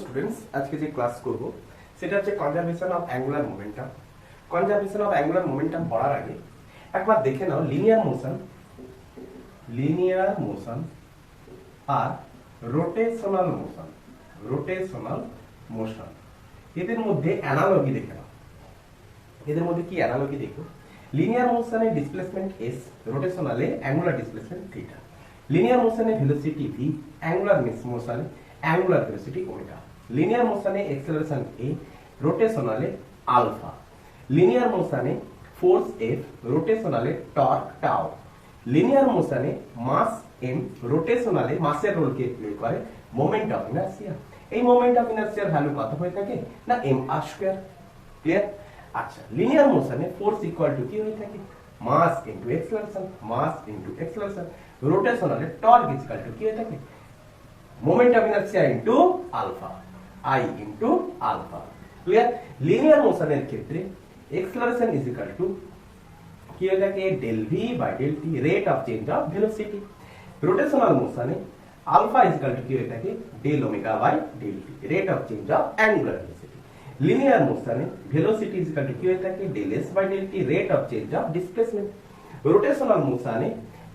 Students, আজকে যে class করব সেটা হচ্ছে conservation of angular momentum. Conservation of angular momentum পড়ার আগে একবার দেখে নাও লিনিয়ার মোশন আর রোটেশনাল মোশন এদের মধ্যে অ্যানালজি দেখে নাও। এদের মধ্যে কি অ্যানালজি দেখো? লিনিয়ার মোশনে ডিসপ্লেসমেন্ট s, রোটেশনালে অ্যাঙ্গুলার ডিসপ্লেসমেন্ট থিটা। লিনিয়ার মোশনে ভেলোসিটি v, অ্যাঙ্গুলার মোশনে অ্যাঙ্গুলার ভেলোসিটি ওমেগা। লিনিয়ার মোশনে অ্যাক্সেলারেশন a, রোটেশনালে আলফা। লিনিয়ার মোশনে ফোর্স f, রোটেশনালে টর্ক টাউ। লিনিয়ার মোশনে মাস m, রোটেশনালে মাসের রোল কে প্লে করে মোমেন্ট অফ ইনার্সিয়া। এই মোমেন্ট অফ ইনার্সিয়ার ভ্যালু কত হয়ে থাকে না mr স্কয়ার। ক্লিয়ার? আচ্ছা, লিনিয়ার মোশনে ফোর্স ইকুয়াল টু কি হয়ে থাকে মাস ইনটু অ্যাক্সেলারেশন। রোটেশনালে টর্ক ইকুয়াল টু কি হয়ে থাকে moment of inertia into alpha, I into alpha. Clear? Linear মোশনের ক্ষেত্রে অ্যাক্সেলারেশন ইজ ইকুয়াল টু কি হয়ে থাকে del v by del t, rate of change of velocity. Rotational মোশনে আলফা ইজ ইকুয়াল টু কি হয়ে থাকে del omega by del t, rate of change of angular velocity. Linear মোশনে velocity is equal to কি হয়ে থাকে del s by del t, rate of change of displacement. Rotational মোশনে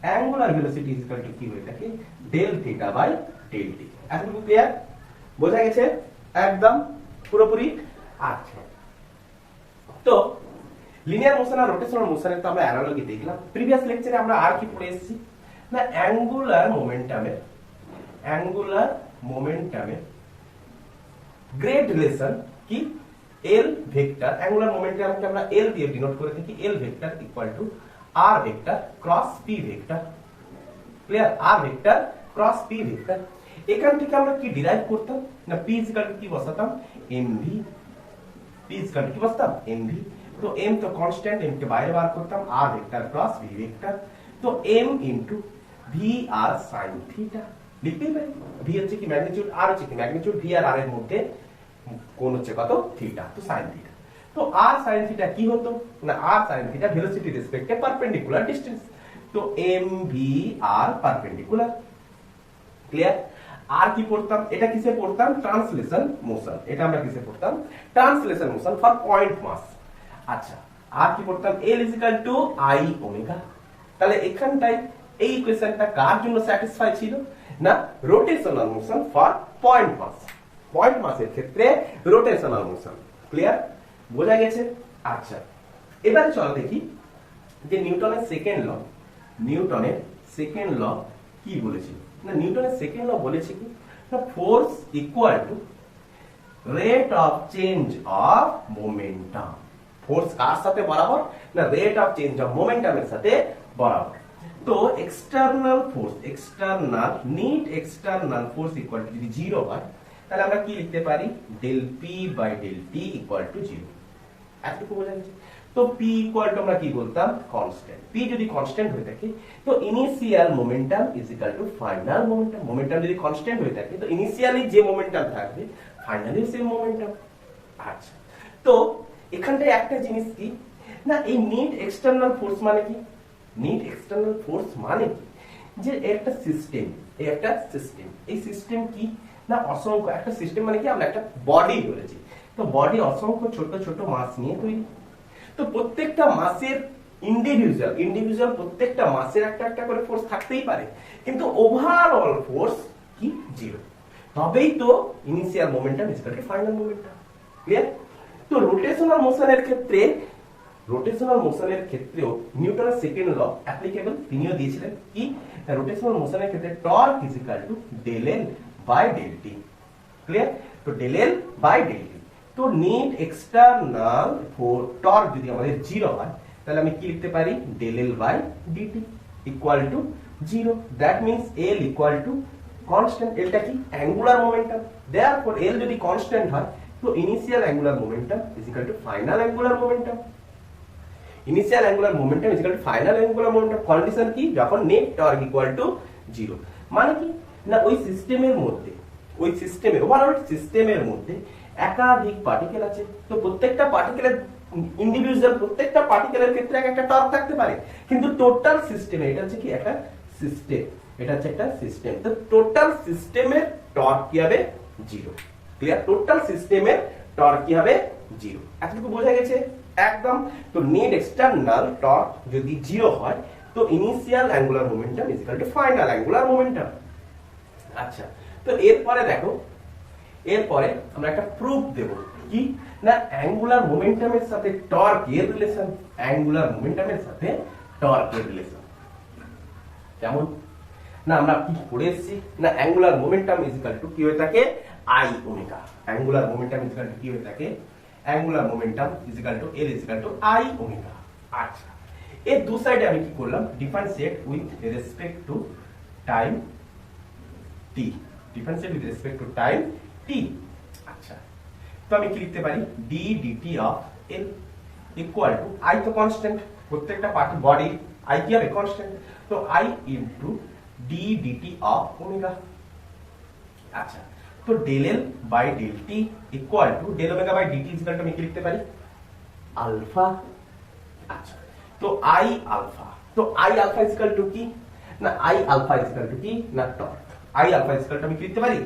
angular velocity is equal to কি হয়ে থাকে del theta by del t। এতটুকু clear? বোঝা গেছে একদম পুরোপুরি? আচ্ছা, তো লিনিয়ার মোশন আর রোটেশনাল মোশনের তো আমরা অ্যানালজি দেখলাম। প্রিভিয়াস লেকচারে আমরা আর কি পড়ে এসেছি না অ্যাঙ্গুলার মোমেন্টামের গ্রেড রিলেশন কি L ভেক্টর। অ্যাঙ্গুলার মোমেন্টামকে আমরা L দিয়ে ডিনোট করে থাকি। L vector equal to R vector cross P vector. Clear? R vector cross P vector. এখান থেকে আমরা কি ডিরাইভ করতাম না P ইকুয়াল টু কি বসাতাম mv। P ইকুয়াল টু কি বসাতাম mv। তো m তো कांस्टेंट, m के বাইরে বার করতাম r vector cross v vector. তো m into vr sin theta লিখতেই পারি। v হচ্ছে কি ম্যাগনিটিউড, r হচ্ছে কি ম্যাগনিটিউড, v আর r এর মধ্যে কোণ হচ্ছে কত থিটা, তো sin থিটা। তো r sin থিটা কি হতো না r sin থিটা ভেলোসিটি রেসপেক্টে পারপেন্ডিকুলার ডিসটেন্স। তো mvr পারপেন্ডিকুলার। ক্লিয়ার? আর কি পড়তাম? এটা কিসে পড়তাম ট্রান্সলেশন মোশন। এটা আমরা কিসে পড়তাম translation motion for point mass. আচ্ছা, আর কি পড়তাম L is equal to I omega. তাহলে এখানটায় এই ইকুয়েশনটা কার জন্য স্যাটিসফাই ছিল না rotational motion for point mass. Point মাসের ক্ষেত্রে রোটেশনাল মোশন। ক্লিয়ার? বোঝা গেছে? আচ্ছা, এবারে চলো দেখি যে নিউটনের সেকেন্ড ল কি বলেছিল না নিউটনের সেকেন্ড ল বলেছে কি না force equal to rate of change of momentum. Force কার সাথে বরাবর না রেট অফ চেঞ্জ অফ মোমেন্টামের সাথে বরাবর। তো এক্সটার্নাল ফোর্স ইকুয়াল টু যদি 0 হয় তাহলে আমরা কি লিখতে পারি del p by del t equal to 0। এতটুকু বোঝা গেছে? তো p ইকুয়াল টু আমরা কি বলতাম কনস্ট্যান্ট। p যদি কনস্ট্যান্ট হয়ে থাকে তো initial momentum is equal to final momentum. Momentum যদি কনস্ট্যান্ট হয়ে থাকে তো ইনিশিয়ালি যে মোমেন্টাম থাকবে ফাইনালি সেম মোমেন্টাম। আচ্ছা, তো এখানটায় একটা জিনিস কি না এই নিট এক্সটার্নাল ফোর্স মানে কি যে একটা সিস্টেম, এই সিস্টেম কি না অসংখ্য একটা সিস্টেম মানে কি আমরা একটা বডি বলেছি। তো বডি অসংখ্য ছোট ছোট মাস নিয়ে তৈরি। তো প্রত্যেকটা মাসের ইন্ডিভিজুয়াল প্রত্যেকটা মাসের একটা করে ফোর্স থাকতেই পারে, কিন্তু ওভারঅল ফোর্স কি 0। তবেই তো initial momentum is equal to final momentum. Clear? তো রোটেশনাল মোশনের ক্ষেত্রেও নিউটনের সেকেন্ড ল অ্যাপ্লিকেবল। তিনিও দিয়েছিলেন কি রোটেশনাল মোশনের ক্ষেত্রে torque is equal to del L by del t। Clear? তো del L by del t। তো নিট এক্সটার্নাল টর্ক যদি আমাদের 0 হয় তাহলে আমি কি লিখতে পারি del L by dt equal to 0। That means L equal to constant. এলটা কি অ্যাঙ্গুলার মোমেন্টাম। দেয়ারফর L যদি কনস্ট্যান্ট হয় তো initial angular momentum is equal to final angular momentum. Initial angular momentum is equal to final angular momentum. Condition কি যখন net torque equal to 0। মানে কি না ওই ওভারঅল সিস্টেমের মধ্যে একাধিক পার্টিকেল আছে। তো প্রত্যেকটা পার্টিকেলের ইন্ডিভিজুয়াল প্রত্যেকটা পার্টিকেলের ক্ষেত্রে একটা টর্ক থাকতে পারে, কিন্তু টোটাল সিস্টেমে এটা হচ্ছে কি একটা সিস্টেম। তো টোটাল সিস্টেমের টর্ক কি হবে 0। ক্লিয়ার? টোটাল সিস্টেমের টর্ক কি হবে? জিরো। এতটুকু বোঝা গেছে একদম। তো নেট এক্সটার্নাল টর্ক যদি জিরো হয় তো initial angular momentum is equal to final angular momentum. আচ্ছা, তো এরপরে দেখো, এরপরে আমরা একটা প্রুফ দেব। কি না, অ্যাঙ্গুলার মোমেন্টামের সাথে টর্ক এর রিলেশন, অ্যাঙ্গুলার মোমেন্টামের সাথে টর্ক এর রিলেশন কেমন? না আমরা কি পড়ে এসেছি না, angular momentum is equal to কি হয়ে থাকে? I omega. Angular momentum is equal to কি হয়ে থাকে? Angular momentum is equal to L is equal to I omega. আচ্ছা, এর দু সাইডে আমি কি করলাম? Differentiate with respect to time t, differentiate with respect to time t. আচ্ছা, তো আমি কি লিখতে পারি? D dt of L equal to, I তো কনস্ট্যান্ট, প্রত্যেকটা পার্টি বডি আই কি হবে? কনস্ট্যান্ট। তো I into d dt of omega. আচ্ছা, তো del L by del t equal to del omega by dt is equal to আমি কি লিখতে পারি? আলফা। আচ্ছা, তো আই আলফা, তো I alpha is equal to কি না, I alpha is equal to কি না torque. I alpha is equal to আমি কি লিখতে পারি?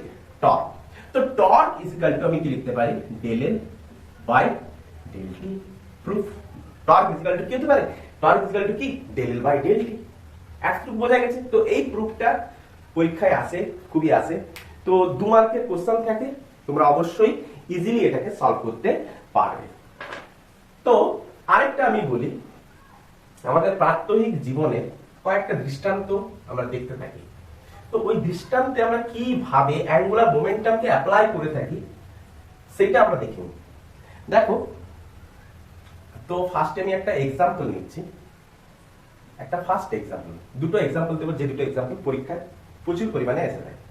টর্ক। তো টর্ক ইজ ইকুয়াল টু আমি কি লিখতে পারি? Del L by del t. Proof, torque is equal to কি হতে পারে? টর্ক ইজ ইকুয়াল টু কি? Del L by del t. এতটুকু বোঝা গেছে। তো এই প্রুফটা পরীক্ষায় আসে, খুবই আসে। তো 2 মার্কের কোশ্চেন থাকে, তোমরা অবশ্যই ইজিলি এটাকে সলভ করতে পারবে। তো আরেকটা আমি বলি, আমাদের প্রাত্যহিক জীবনে কয়েকটা দৃষ্টান্ত আমরা দেখতে থাকি। তো ওই দৃষ্টান্তে আমরা কিভাবে অ্যাঙ্গুলার মোমেন্টামকে অ্যাপ্লাই করে থাকি সেটা আমরা দেখি। দেখো, তো ফার্স্টে আমি একটা এক্সাম্পল নিচ্ছি, একটা ফার্স্ট এক্সাম্পল, দুটো এক্সাম্পল দেবো, যে দুটো এক্সাম্পল পরীক্ষায় প্রচুর পরিমাণে এসে থাকে।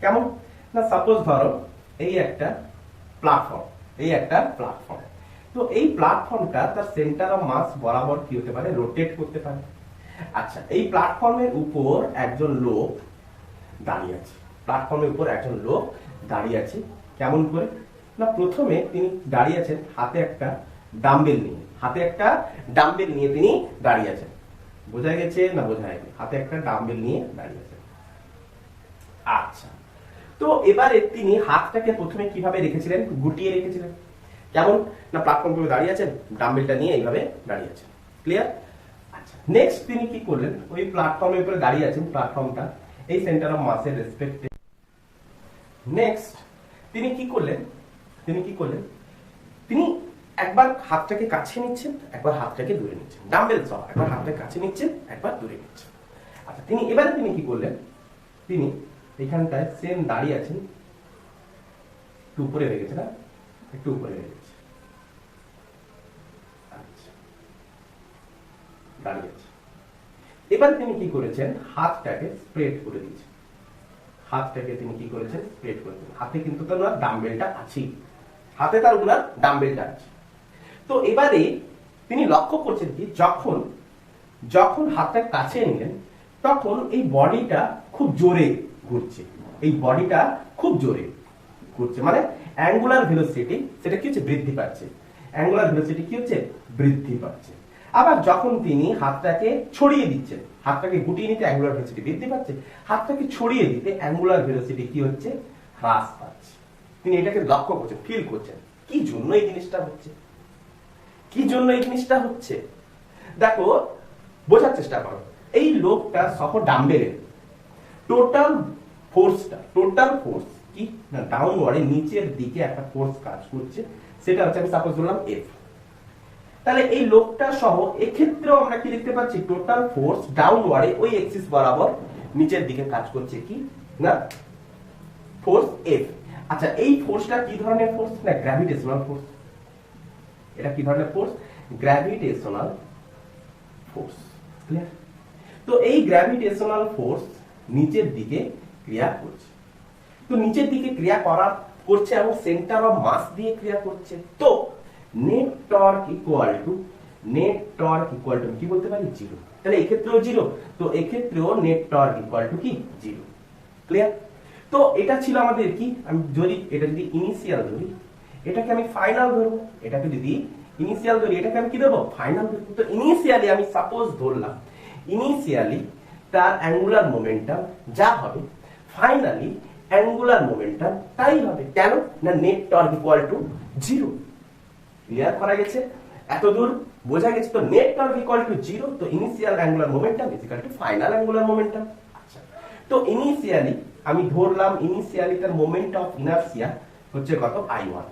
কেমন না, সাপোজ ধরো এই একটা প্ল্যাটফর্ম, এই একটা প্ল্যাটফর্ম। তো এই প্ল্যাটফর্মটা তার সেন্টার অফ মাস বরাবর কি হতে পারে? রোটেট করতে পারে। আচ্ছা, এই প্ল্যাটফর্মের উপর একজন লোক দাঁড়িয়ে আছে, প্ল্যাটফর্মের উপর একজন লোক দাঁড়িয়ে আছে। কেমন করে না, প্রথমে তিনি দাঁড়িয়ে আছেন হাতে একটা ডাম্বেল নিয়ে, হাতে একটা ডাম্বেল নিয়ে তিনি দাঁড়িয়ে আছেন। বোঝা গেছে না বোঝা যায়নি? হাতে একটা ডাম্বেল নিয়ে দাঁড়িয়ে আছেন। আচ্ছা, তো এবারে তিনি হাতটাকে প্রথমে কিভাবে রেখেছিলেন? গুটিয়ে রেখেছিলেন। কেমন না, প্ল্যাটফর্ম করে দাঁড়িয়ে আছেন, ডাম্বেলটা নিয়ে এইভাবে দাঁড়িয়ে আছেন। ক্লিয়ার? আচ্ছা, নেক্সট তিনি কি করলেন? ওই প্ল্যাটফর্মের উপরে দাঁড়িয়ে আছেন, প্ল্যাটফর্মটা এই সেন্টার অফ মাসের রেসপেক্টে। নেক্সট তিনি কি করলেন? তিনি কি করলেন? তিনি একবার হাতটাকে কাছে নিচ্ছেন, একবার হাতটাকে দূরে নিচ্ছেন, ডাম্বেল সহ একবার হাতটাকে কাছে নিচ্ছেন, একবার দূরে নিচ্ছেন। আচ্ছা, তিনি এবারে তিনি কি করলেন? তিনি এখানটায় সেম দাঁড়িয়ে আছেন, একটু উপরে হয়ে গেছে না, একটু উপরে হয়ে গেছে। আচ্ছা, দাঁড়িয়ে আছে। এবার তিনি কি করেছেন? হাতটাকে স্প্রেড করে দিয়েছেন, হাতটাকে তিনি কি করেছেন? স্প্রেড করে দিয়েছেন। হাতে কিন্তু তার ডাম্বেলটা আছেই, হাতে তার ওনার ডাম্বেলটা আছে। তো এবারে তিনি লক্ষ্য করছেন কি, যখন যখন হাতটা কাছে নিলেন তখন এই বডিটা খুব জোরে ঘুরছে, এই বডিটা খুব জোরে ঘুরছে, মানে অ্যাঙ্গুলার ভেলোসিটি সেটা কি হচ্ছে? বৃদ্ধি পাচ্ছে। অ্যাঙ্গুলার ভেলোসিটি কি হচ্ছে? বৃদ্ধি পাচ্ছে। আবার যখন তিনি হাতটাকে ছড়িয়ে দিচ্ছেন, হাতটাকে গুটিয়ে নিতে অ্যাঙ্গুলার ভেলোসিটি বৃদ্ধি পাচ্ছে, হাতটাকে ছড়িয়ে দিতে অ্যাঙ্গুলার ভেলোসিটি কি হচ্ছে? হ্রাস পাচ্ছে। তিনি এটাকে লক্ষ্য করছেন, ফিল করছেন। কি জন্য এই জিনিসটা হচ্ছে? কি জন্য এই জিনিসটা হচ্ছে? দেখো, বোঝার চেষ্টা করো। এই লোকটা সহ ডাম্বেলের টোটাল ফোর্সটা, টোটাল ফোর্স কি না, ডাউনওয়ার্ডে নিচের দিকে একটা ফোর্স কাজ করছে, সেটা হচ্ছে আমি সাপোজ ধরলাম এফ। তাহলে এই লোকটা সহ এক্ষেত্রেও আমরা কি দেখতে পাচ্ছি? টোটাল ফোর্স ডাউনওয়ার্ডে ওই এক্সিস বরাবর নিচের দিকে কাজ করছে কি না, ফোর্স এফ। আচ্ছা, এই ফোর্সটা কি ধরনের ফোর্স না? Gravitational force. এটা কি ধরনের ফোর্স? Gravitational force. ক্লিয়ার? তো এই গ্র্যাভিটেশনাল ফোর্স নিচের দিকে ক্রিয়া করছে। তো নিচের দিকে ক্রিয়া করছে এবং সেন্টার অফ মাস দিয়ে ক্রিয়া করছে। তো নেট টর্ক ইকুয়াল টু কি বলতে পারি? জিরো। তাহলে এক্ষেত্রেও জিরো, তো এক্ষেত্রেও নেট টর্ক ইকুয়াল টু কি? জিরো। ক্লিয়ার? তো এটা ছিল আমাদের কি, আমি যদি এটা যদি ইনিশিয়াল ধরি, এটাকে আমি ফাইনাল ধরবো। এটাকে যদি ইনিশিয়াল ধরি, এটাকে আমি কি দেবো? ফাইনাল ধরবো। তো ইনিশিয়ালি আমি সাপোজ ধরলাম, ইনিশিয়ালি তার অ্যাঙ্গুলার মোমেন্টাম যা হবে, ফাইনালি অ্যাঙ্গুলার মোমেন্টাম তাই হবে। কেন না net torque equal to 0। Clear করা গেছে? এত দূর বোঝা গেছে তো? নেট টর্ক ইকুয়াল টু 0, তো initial angular momentum is equal to final angular momentum. আচ্ছা, তো ইনিশিয়ালি আমি ধরলাম ইনিশিয়ালি তার মোমেন্ট অফ ইনারশিয়া হচ্ছে কত I1।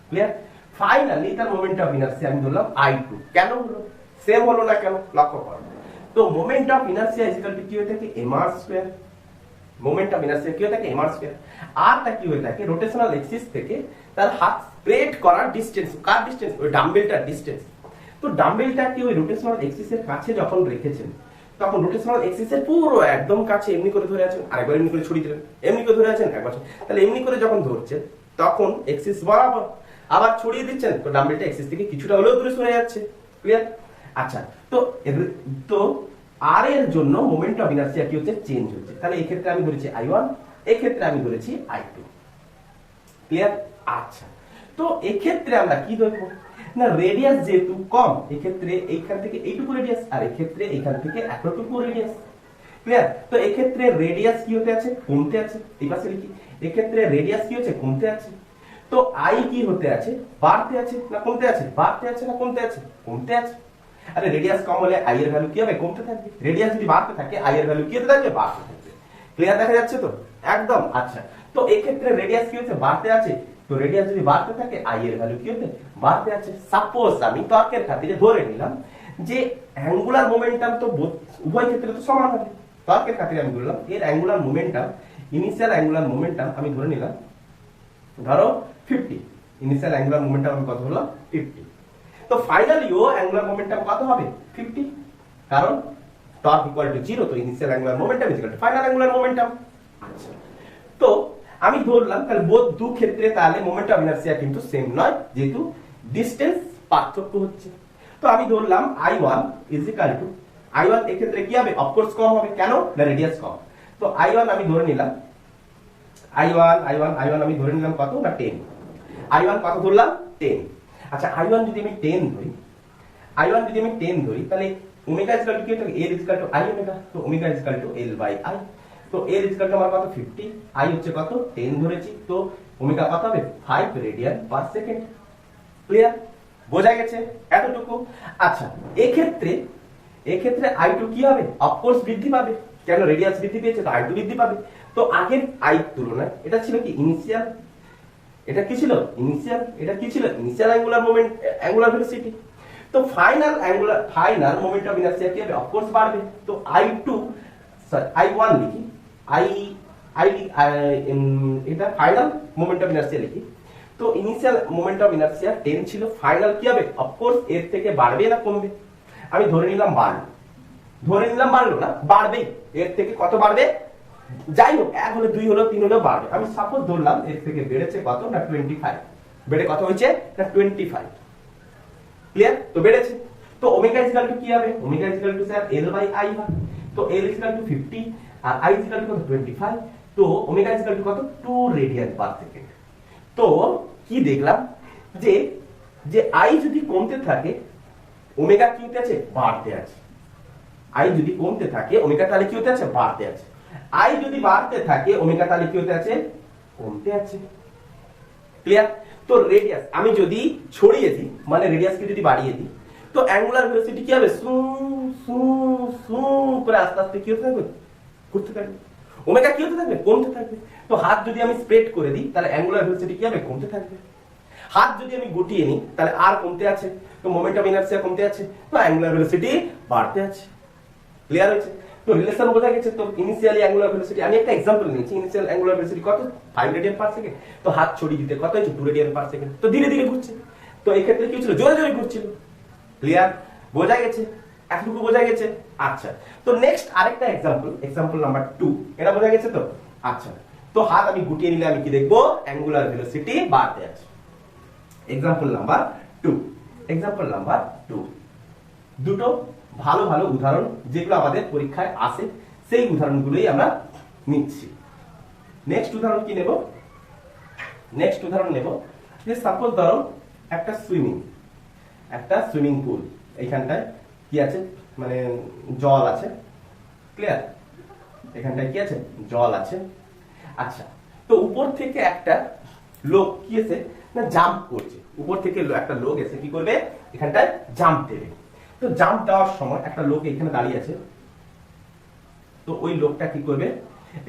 ক্লিয়ার? ফাইনালি তার মোমেন্ট অফ ইনারশিয়া আমি ধরলাম I2। কেন হলো? সেম হলো না কেন? লক্ষ্য করো তো moment of inertia is equal to কি হয়ে থাকে mr square. Moment of inertia কি হয়ে থাকে mr স্কয়ার। আর তা কি হয়ে থাকে রোটেশনাল এক্সিস থেকে তার হাত স্প্রেড করার ডিসটেন্স। কার ডিসটেন্স? ওই ডাম্বেলটার ডিসটেন্স। তো ডাম্বেলটা কি ওই রোটেশনাল এক্সিসের কাছে যখন রেখেছেন তখন রোটেশনাল এক্সিসের পুরো একদম কাছে এমনি করে ধরে আছেন, আরেকবার এমনি করে ছড়িয়ে দিলেন, এমনি করে ধরে আছেন একবার, তাহলে এমনি করে যখন ধরছেন তখন এক্সিস বরাবর আবার ছড়িয়ে দিচ্ছেন, তো ডাম্বেলটা এক্সিস থেকে কিছুটা হলেও দূরে সরে যাচ্ছে। ক্লিয়ার? আচ্ছা, তো আর এর জন্য মোমেন্ট অফ ইনারশিয়া কি হচ্ছে? চেঞ্জ হচ্ছে। তাহলে এই ক্ষেত্রে আমি ধরেছি I1, এই ক্ষেত্রে আমি ধরেছি I2। ক্লিয়ার? আচ্ছা, তো এই ক্ষেত্রে আমরা কি দেখব না রেডিয়াস যেহেতু কম, এই ক্ষেত্রে এইখান থেকে এইটুকু রেডিয়াস, আর এই ক্ষেত্রে এইখান থেকে এতটুকু রেডিয়াস। ক্লিয়ার? তো এই ক্ষেত্রে রেডিয়াস কি হতে আছে? কমতে আছে। এই পাশে লিখি, এই ক্ষেত্রে রেডিয়াস কি হচ্ছে? কমতে আছে। তো I কি হতে আছে? বাড়তে আছে না কমতে আছে? বাড়তে আছে না কমতে আছে? কমতে আছে। আরে রেডিয়াস কম হলে I এর ভ্যালু কি হবে? কমতে থাকবে। রেডিয়াস যদি বাড়তে থাকে I এর ভ্যালু কি হতে থাকবে? বাড়তে থাকবে। ক্লিয়ার দেখা যাচ্ছে তো? একদম। আচ্ছা, তো এই ক্ষেত্রে রেডিয়াস কি হচ্ছে? বাড়তে আছে। তো রেডিয়াস যদি বাড়তে থাকে I এর ভ্যালু কি হচ্ছে? বাড়তে আছে। সাপোজ আমি তর্কের খাতিরে ধরে নিলাম যে অ্যাঙ্গুলার মোমেন্টাম তো উভয় ক্ষেত্রে তো সমান হবে। তর্কের খাতিরে আমি বললাম এর angular momentum, initial angular momentum আমি ধরে নিলাম ধরো 50। ইনিশিয়াল অ্যাঙ্গুলার মোমেন্টাম আমি কত হলো? 50। তো ফাইনালিও অ্যাঙ্গুলার মোমেন্টাম কত হবে? 50, কারণ টর্ক ইকুয়াল টু 0, তো initial angular momentum is equal to final angular momentum. আচ্ছা, তো আমি ধরলাম তাহলে বোধ দু ক্ষেত্রে তাহলে মোমেন্ট অফ ইনারশিয়া কিন্তু সেম নয়, যেহেতু ডিসটেন্স পার্থক্য হচ্ছে। তো আমি ধরলাম I1 is equal two I1 এই ক্ষেত্রে কি হবে? অফকোর্স কম হবে। কেন না রেডিয়াস কম। তো I1 আমি ধরে নিলাম I1 আমি ধরে নিলাম কত না 10। I1 কত ধরলাম? 10। আচ্ছা, I1 যদি আমি 10 ধরি, I1 যদি আমি 10 ধরি তাহলে ওমেগা ইজ ইকুয়াল টু কি হবে? L is equal to I omega. তো omega is equal to L by I। তো L ইজ ইকুয়াল টু আমার কত? 50। I হচ্ছে কত? 10 ধরেছি। তো ওমেগা কত হবে? 5 রেডিয়ান পার সেকেন্ড। ক্লিয়ার? বোঝা গেছে এতটুকু? আচ্ছা, এই ক্ষেত্রে I2 কি হবে? অফকোর্স বৃদ্ধি পাবে। কেন? রেডিয়াস বৃদ্ধি পেয়েছে, তো I2 বৃদ্ধি পাবে। তো আগের I তুলনায় এটা ছিল কি ইনিশিয়াল, এটা কি ছিল? ইনিশিয়াল। এটা কি ছিল? Initial angular moment, angular velocity. তো ফাইনাল মোমেন্ট অফ ইনারশিয়া কি হবে? অফকোর্স বাড়বে। তো I1 লিখি, এটা ফাইনাল মোমেন্ট অফ ইনারশিয়া লিখি। তো ইনিশিয়াল মোমেন্ট অফ ইনারশিয়া 10 ছিল, ফাইনাল কি হবে? অফকোর্স এর থেকে বাড়বে না কমবে? আমি ধরে নিলাম বাড়লো। বাড়লো না, বাড়বেই। এর থেকে কত বাড়বে? যাই হোক, 1 হলে 2 হলো 3 হলো বাড়বে। আমি সাপোজ ধরলাম এর থেকে বেড়েছে কত না 25। বেড়ে কত হয়েছে না 25। ক্লিয়ার? তো বেড়েছে। তো ওমেগা ইজ ইকুয়াল টু কি হবে? Omega is equal to sir L by I হয়। তো L ইজ ইকুয়াল টু 50 আর I ইজ ইকুয়াল টু কত? 25। তো ওমেগা ইজ ইকুয়াল টু কত? 2 রেডিয়ান পার সেকেন্ড। তো কি দেখলাম যে I যদি কমতে থাকে ওমেগা কি হতে আছে? বাড়তে আছে। I যদি কমতে থাকে ওমেগা তাহলে কি হতে আছে? বাড়তে আছে। I যদি বাড়তে থাকে ওমেগা তাহলে কি হতে আছে? কমতে আছে। ক্লিয়ার? তো রেডিয়াস আমি যদি ছড়িয়ে দিই, মানে রেডিয়াসকে যদি বাড়িয়ে দিই, তো অ্যাঙ্গুলার ভেলোসিটি কি হবে? সু সু সু করে আস্তে আস্তে কি হতে থাকবে? ঘুরতে থাকবে। ওমেগা কি হতে থাকবে? কমতে থাকবে। তো হাত যদি আমি স্প্রেড করে দিই তাহলে অ্যাঙ্গুলার ভেলোসিটি কি হবে? কমতে থাকবে। হাত যদি আমি গুটিয়ে নিই তাহলে আর কমতে আছে, তো মোমেন্ট অফ ইনারশিয়া কমতে আছে, তো অ্যাঙ্গুলার ভেলোসিটি বাড়তে আছে। ক্লিয়ার হয়েছে? তো রিলেশন বোঝা গেছে তো? ইনিশিয়ালি অ্যাঙ্গুলার ভেলোসিটি, আমি একটা एग्जांपल নিয়েছি, ইনিশিয়াল অ্যাঙ্গুলার ভেলোসিটি কত? 5 রেডিয়ান পার সেকেন্ড। তো হাত ছড়িয়ে দিতে কত হয়েছে? 2 রেডিয়ান পার সেকেন্ড। তো ধীরে ধীরে ঘুরছে। তো এই ক্ষেত্রে কি ছিল? জোরে জোরে ঘুরছিল। ক্লিয়ার? বোঝা গেছে? এতটুকু বোঝা গেছে? আচ্ছা, তো নেক্সট আরেকটা एग्जांपल নাম্বার 2। এটা বোঝা গেছে তো? আচ্ছা, তো হাত আমি গুটিয়ে নিলে আমি কি দেখব? অ্যাঙ্গুলার ভেলোসিটি বাড়তে আছে। Example number 2। দুটো ভালো ভালো উদাহরণ যেগুলো আমাদের পরীক্ষায় আসে, সেই উদাহরণগুলোই আমরা নিচ্ছি। নেক্সট উদাহরণ কি নেব? নেক্সট উদাহরণ নেব যে সাপোজ ধরো একটা সুইমিং পুল, এইখানটায় কি আছে? মানে জল আছে। ক্লিয়ার? এখানটায় কি আছে? জল আছে। আচ্ছা, তো উপর থেকে একটা লোক কি এসে না জাম্প করছে, উপর থেকে একটা লোক এসে কি করবে এখানটায় জাম্প দেবে। তো জাম্প দেওয়ার সময় একটা লোক এখানে দাঁড়িয়ে আছে, তো ওই লোকটা কি করবে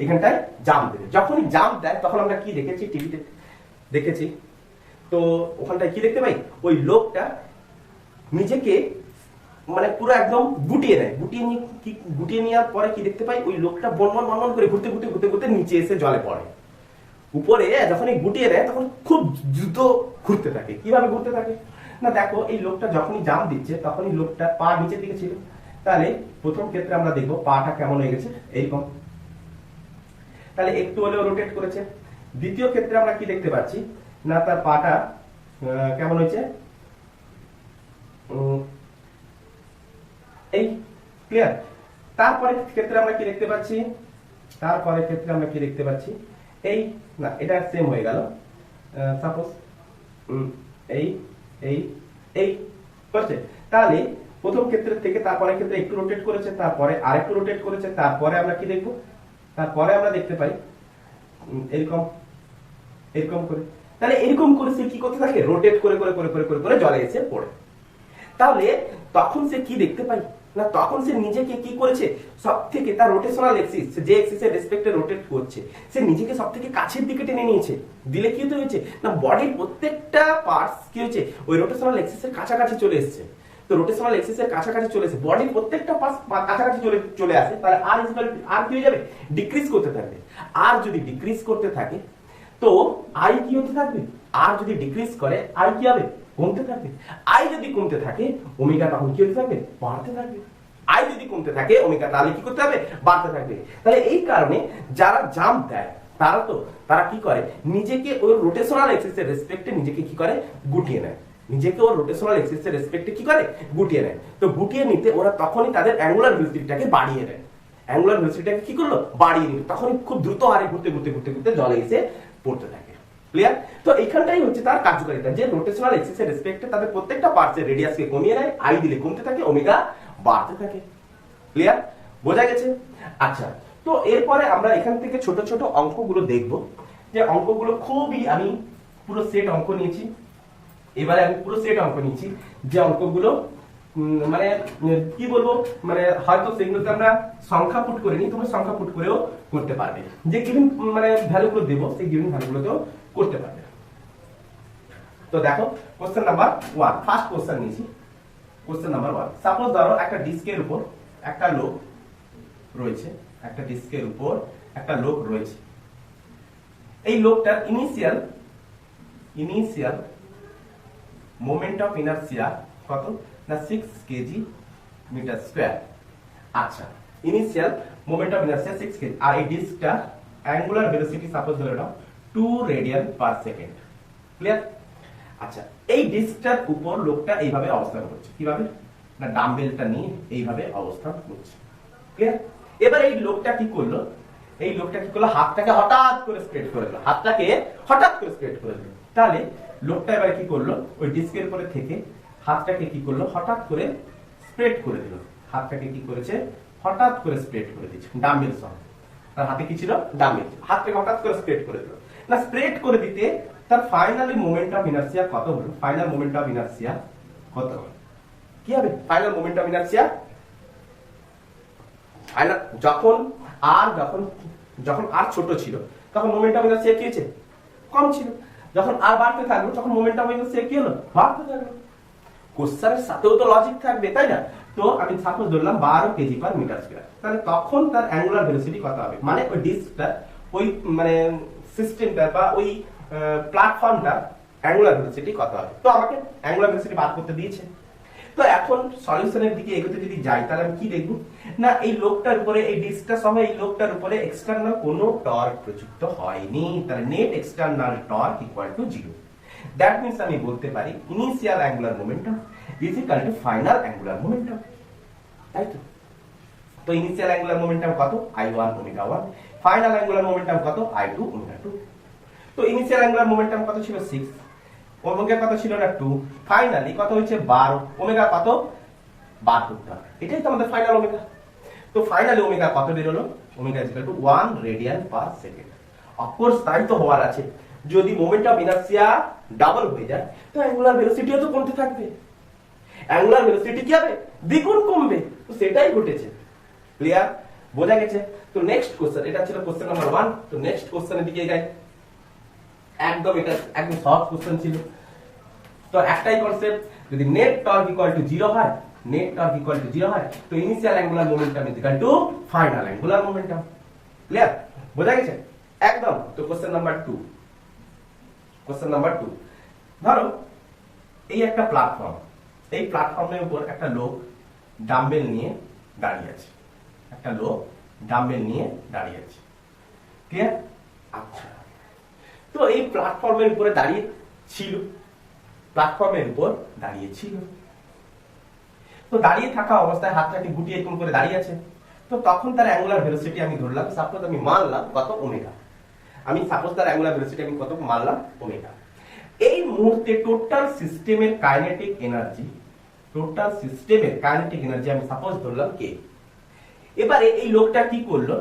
এখানটায় জাম্প দেবে। যখনই জাম্প দেয় তখন আমরা কি দেখেছি, টিভিতে দেখেছি, তো ওখানটায় কি দেখতে পাই, ওই লোকটা নিজেকে মানে পুরো একদম গুটিয়ে নেয়, গুটিয়ে নেওয়ার পরে কি দেখতে পাই, ওই লোকটা বনবন বনবন করে ঘুরতে ঘুরতে ঘুরতে ঘুরতে নিচে এসে জলে পড়ে। উপরে যখন গুটিয়ে নেয় তখন খুব দ্রুত ঘুরতে থাকে। কিভাবে ঘুরতে থাকে না, দেখো এই লোকটা যখনই জাম্প দিচ্ছে তখনই লোকটা পা নিচের দিকে ছিল, তাহলে প্রথম ক্ষেত্রে আমরা দেখবো পাটা কেমন হয়ে গেছে এইরকম, তাহলে একটু হলেও রোটেট করেছে। দ্বিতীয় ক্ষেত্রে আমরা কি দেখতে পাচ্ছি না, তার পাটা কেমন হয়েছে এই ক্লিয়ার। তারপরে ক্ষেত্রে আমরা কি দেখতে পাচ্ছি, তারপরে ক্ষেত্রে আমরা কি দেখতে পাচ্ছি এই না, এটা সেম হয়ে গেল, সাপোজ এই এই এই করছে, তাহলে প্রথম ক্ষেত্রের থেকে তারপরে ক্ষেত্রে একটু রোটেট করেছে, তারপরে আরেকটু রোটেট করেছে, তারপরে আমরা কি দেখব, তারপরে আমরা দেখতে পাই এরকম এরকম করে। তাহলে এরকম করে সে কি করতে থাকে, রোটেট করে করে করে করে করে করে জলে এসে পড়ে। তাহলে তখন সে কি দেখতে পাই না, তখন সে নিজেকে কি করেছে, সব থেকে তার রোটেশনাল এক্সিস, যে এক্সিসের রেসপেক্টে রোটেট করছে, সে নিজেকে সব থেকে কাছের দিকে টেনে নিয়েছে। দিলে কি হয়েছে না, বডির প্রত্যেকটা পার্টস কি হয়েছে ওই রোটেশনাল এক্সিসের কাছাকাছি চলে এসেছে। তো রোটেশনাল এক্সিসের কাছাকাছি চলে এসে বডির প্রত্যেকটা পার্টস কাছাকাছি চলে আসে, তাহলে আর কি হয়ে যাবে, ডিক্রিজ করতে থাকবে। আর যদি ডিক্রিজ করতে থাকে তো আই কি হতে থাকবে, আর যদি ডিক্রিজ করে আই কি হবে, কমতে থাকবে। আই যদি কমতে থাকে ওমেগা তখন কি হতে থাকবে, বাড়তে থাকবে। আই যদি কমতে থাকে ওমেগা তাহলে কি করতে হবে, বাড়তে থাকবে। তাহলে এই কারণে যারা জাম্প দেয় তারা কি করে, নিজেকে ওই রোটেশনাল এক্সিসের রেসপেক্টে নিজেকে কি করে, গুটিয়ে নেয়। নিজেকে ওর রোটেশনাল এক্সিসের রেসপেক্টে কি করে, গুটিয়ে নেয়। তো গুটিয়ে নিতে ওরা তখনই তাদের অ্যাঙ্গুলার ভেলোসিটিটাকে বাড়িয়ে দেয়। অ্যাঙ্গুলার ভেলোসিটিটাকে কি করলো, বাড়িয়ে নিল। তখনই খুব দ্রুত হারে ঘুরতে ঘুরতে ঘুরতে ঘুরতে জলে এসে পড়তে থাকে। ক্লিয়ার? তো এইখানটাই হচ্ছে তার কার্যকারিতা, যে রোটেশনাল এক্সিসের রেসপেক্টে তাদের প্রত্যেকটা পার্টসের রেডিয়াসকে কমিয়ে নেয়, আই দিলে কমতে থাকে, ওমেগা বাড়তে থাকে। ক্লিয়ার? বোঝা গেছে? আচ্ছা, তো এরপরে আমরা এখান থেকে ছোট ছোট অঙ্কগুলো দেখব, যে অঙ্কগুলো খুবই, আমি পুরো সেট অঙ্ক নিয়েছি। এবারে আমি পুরো সেট অঙ্ক নিয়েছি, যে অঙ্কগুলো মানে কি বলবো, মানে হয়তো সেগুলোতে আমরা সংখ্যা পুট করে নিই, তোমরা সংখ্যা পুট করেও করতে পারবে। যে গিভেন মানে ভ্যালুগুলো দেবো সেই গিভেন ভ্যালুগুলোতেও করতে পারবে। তো দেখো কোশ্চেন নাম্বার 1, ফার্স্ট কোশ্চেন নিয়েছি। কোশ্চেন নাম্বার 1, সাপোজ ধরো একটা ডিস্কের উপর একটা লোক রয়েছে, একটা ডিস্কের উপর একটা লোক রয়েছে। এই লোকটার ইনিশিয়াল মোমেন্ট অফ ইনারশিয়া কত না 6 কেজি মিটার স্কয়ার। আচ্ছা, initial moment of inertia 6 kg, আর এই ডিস্কটা অ্যাঙ্গুলার ভেলোসিটি সাপোজ ধরে নাও 2 রেডিয়ান পার সেকেন্ড। ক্লিয়ার? আচ্ছা, এই ডিস্কটার উপর লোকটা এইভাবে অবস্থান করছে। কিভাবে না, ডাম্বেলটা নিয়ে এইভাবে অবস্থান করছে। ক্লিয়ার? এবার এই লোকটা কি করলো, হাতটাকে হঠাৎ করে স্প্রেড করে দিল, তাহলে লোকটা এবার কি করলো, ওই ডিস্কের উপরে থেকে হাতটাকে কি করলো, হঠাৎ করে স্প্রেড করে দিল। হাতটাকে কি করেছে, হঠাৎ করে স্প্রেড করে দিচ্ছে, ডাম্বেল সহ। তার হাতে কি ছিল, ডাম্বেল। হাতটাকে হঠাৎ করে স্প্রেড করে দিল। না, স্প্রেড করে দিতে তার ফাইনালি মোমেন্ট অফ ইনারশিয়া কত হলো, ফাইনাল মোমেন্ট অফ ইনারশিয়া কত হলো, কি হবে final moment of inertia, final যখন আর ছোট ছিল তখন মোমেন্ট অফ ইনারশিয়া কি হয়েছে, কম ছিল। যখন আর বাড়তে থাকলো তখন মোমেন্ট অফ ইনারশিয়া কি হলো, বাড়তে থাকলো। কোশ্চেনের সাথেও তো লজিক থাকবে, তাই না? তো আমি সাপোজ ধরলাম 12 কেজি পার মিটার স্কয়ার, তাহলে তখন তার অ্যাঙ্গুলার ভেলোসিটি কত হবে, মানে ওই ডিস্কটা, ওই মানে সিস্টেমটা বা ওই প্ল্যাটফর্মটা অ্যাঙ্গুলার ভেলোসিটি কত হবে। তো আমাকে অ্যাঙ্গুলার ভেলোসিটি বার করতে দিয়েছে। তো এখন সলিউশনের দিকে এগোতে যদি যাই, তাহলে আমি কি দেখব না, এই লোকটার উপরে, এই ডিস্কটা সহ এই লোকটার উপরে এক্সটার্নাল কোনো টর্ক প্রযুক্ত হয়নি, তাহলে net external torque equal to 0। That means আমি বলতে পারি initial angular momentum is equal to final angular momentum, তাই তো? তো ইনিশিয়াল অ্যাঙ্গুলার মোমেন্টাম কত, I1 omega 1, final angular momentum কত, I2 ওমেগা 2। তো ইনিশিয়াল অ্যাঙ্গুলার মোমেন্টাম কত ছিল, 6, ওমেগা কত ছিল না 2, ফাইনালি কত হচ্ছে 12, ওমেগা কত বার করতে হবে, এটাই তো আমাদের ফাইনাল ওমেগা। তো ফাইনালি ওমেগা কত বের হলো, omega is equal two 1 radian per second. Of course তাই তো হওয়ার আছে। যদি মোমেন্ট অফ ইনার্সিয়া ডাবল হয়ে যায় তো অ্যাঙ্গুলার ভেলোসিটিও তো কমতে থাকবে, অ্যাঙ্গুলার ভেলোসিটি কি হবে, দ্বিগুণ কমবে। তো সেটাই ঘটেছে। ক্লিয়ার, বোঝা গেছে? তো নেক্সট কোশ্চেন, এটা ছিল কোশ্চেন নাম্বার 1। তো নেক্সট কোশ্চেনের দিকে যাই। একদম এটা একদম সহজ কোশ্চেন ছিল। তো একটাই কনসেপ্ট, যদি নেট টর্ক ইকুয়াল টু 0 হয়, নেট টর্ক ইকুয়াল টু 0 হয়, তো initial angular momentum is equal to final angular momentum. Clear, বোঝা গেছে একদম? তো কোশ্চেন নাম্বার 2, কোশ্চেন নাম্বার 2, ধরো এই একটা প্ল্যাটফর্ম, এই প্ল্যাটফর্মের উপর একটা লোক ডাম্বেল নিয়ে দাঁড়িয়ে আছে, একটা লোক ডাম্বেল নিয়ে দাঁড়িয়ে আছে। ক্লিয়ার? আচ্ছা, তো এই প্ল্যাটফর্মের উপরে দাঁড়িয়ে ছিল, প্ল্যাটফর্মের উপর দাঁড়িয়ে ছিল, তো দাঁড়িয়ে থাকা অবস্থায় হাতটাকে গুটিয়ে এরকম করে দাঁড়িয়ে আছে। তো তখন তার অ্যাঙ্গুলার ভেলোসিটি আমি ধরলাম, সাপোজ আমি মানলাম কত, ওমেগা। আমি সাপোজ তার অ্যাঙ্গুলার ভেলোসিটি আমি কত মানলাম, ওমেগা। এই মুহূর্তে টোটাল সিস্টেমের কাইনেটিক এনার্জি, টোটাল সিস্টেমের কাইনেটিক এনার্জি আমি সাপোজ ধরলাম কে। এবারে এই লোকটা কি করলো,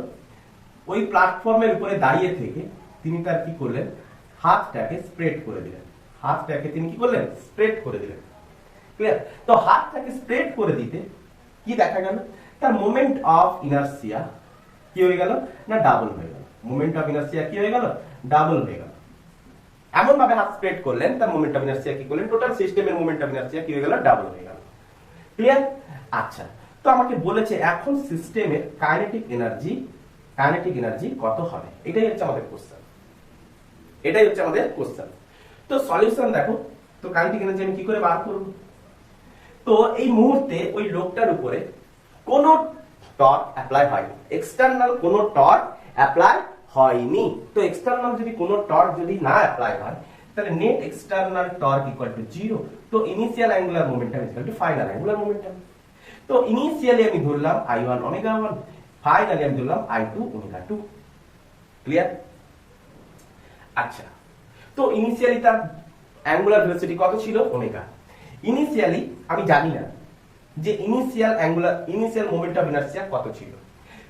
ওই প্ল্যাটফর্মের উপরে দাঁড়িয়ে থেকে তিনি তার কি করলেন, হাতটাকে স্প্রেড করে দিলেন, হাতটাকে তিনি কি করলেন, স্প্রেড করে দিলেন। ক্লিয়ার? তো হাতটাকে স্প্রেড করে দিতে কি দেখা গেল, তার মোমেন্ট অফ ইনার্সিয়া কি হয়ে গেল না, ডাবল হয়ে গেল। মোমেন্ট অফ ইনার্সিয়া কি হয়ে গেল, ডাবল হয়ে গেল। এমন ভাবে হাত স্প্রেড করলেন, তার মোমেন্ট অফ ইনার্সিয়া কি করলেন, টোটাল সিস্টেমের মোমেন্ট অফ ইনার্সিয়া কি হয়ে গেল, ডাবল হয়ে গেল। ক্লিয়ার? আচ্ছা, তো আমাকে বলেছে এখন সিস্টেমের কাইনেটিক এনার্জি, কাইনেটিক এনার্জি কত হবে, এটাই হচ্ছে আমাদের কোশ্চেন, এটাই হচ্ছে আমাদের কোশ্চেন। তো সলিউশন দেখো, তো কাইনেটিক এনার্জি আমি কি করে বার করব। তো এই মুহূর্তে ওই লোকটার উপরে কোন টর্ক অ্যাপ্লাই হয়নি, এক্সটার্নাল কোন টর্ক অ্যাপ্লাই হয়নি। তো এক্সটার্নাল যদি কোন টর্ক যদি না অ্যাপ্লাই হয়, তাহলে net external torque equal to 0। তো initial angular momentum equal to final angular momentum. তো ইনিশিয়ালি আমি ধরলাম I1 ওমেগা 1, ফাইনালি আমি ধরলাম I2 ওমেগা 2। ক্লিয়ার? আচ্ছা, তো ইনিশিয়ালি তার অ্যাঙ্গুলার ভেলোসিটি কত ছিল, ওমেগা। ইনিশিয়ালি আমি জানি না যে initial angular, initial moment of inertia কত ছিল,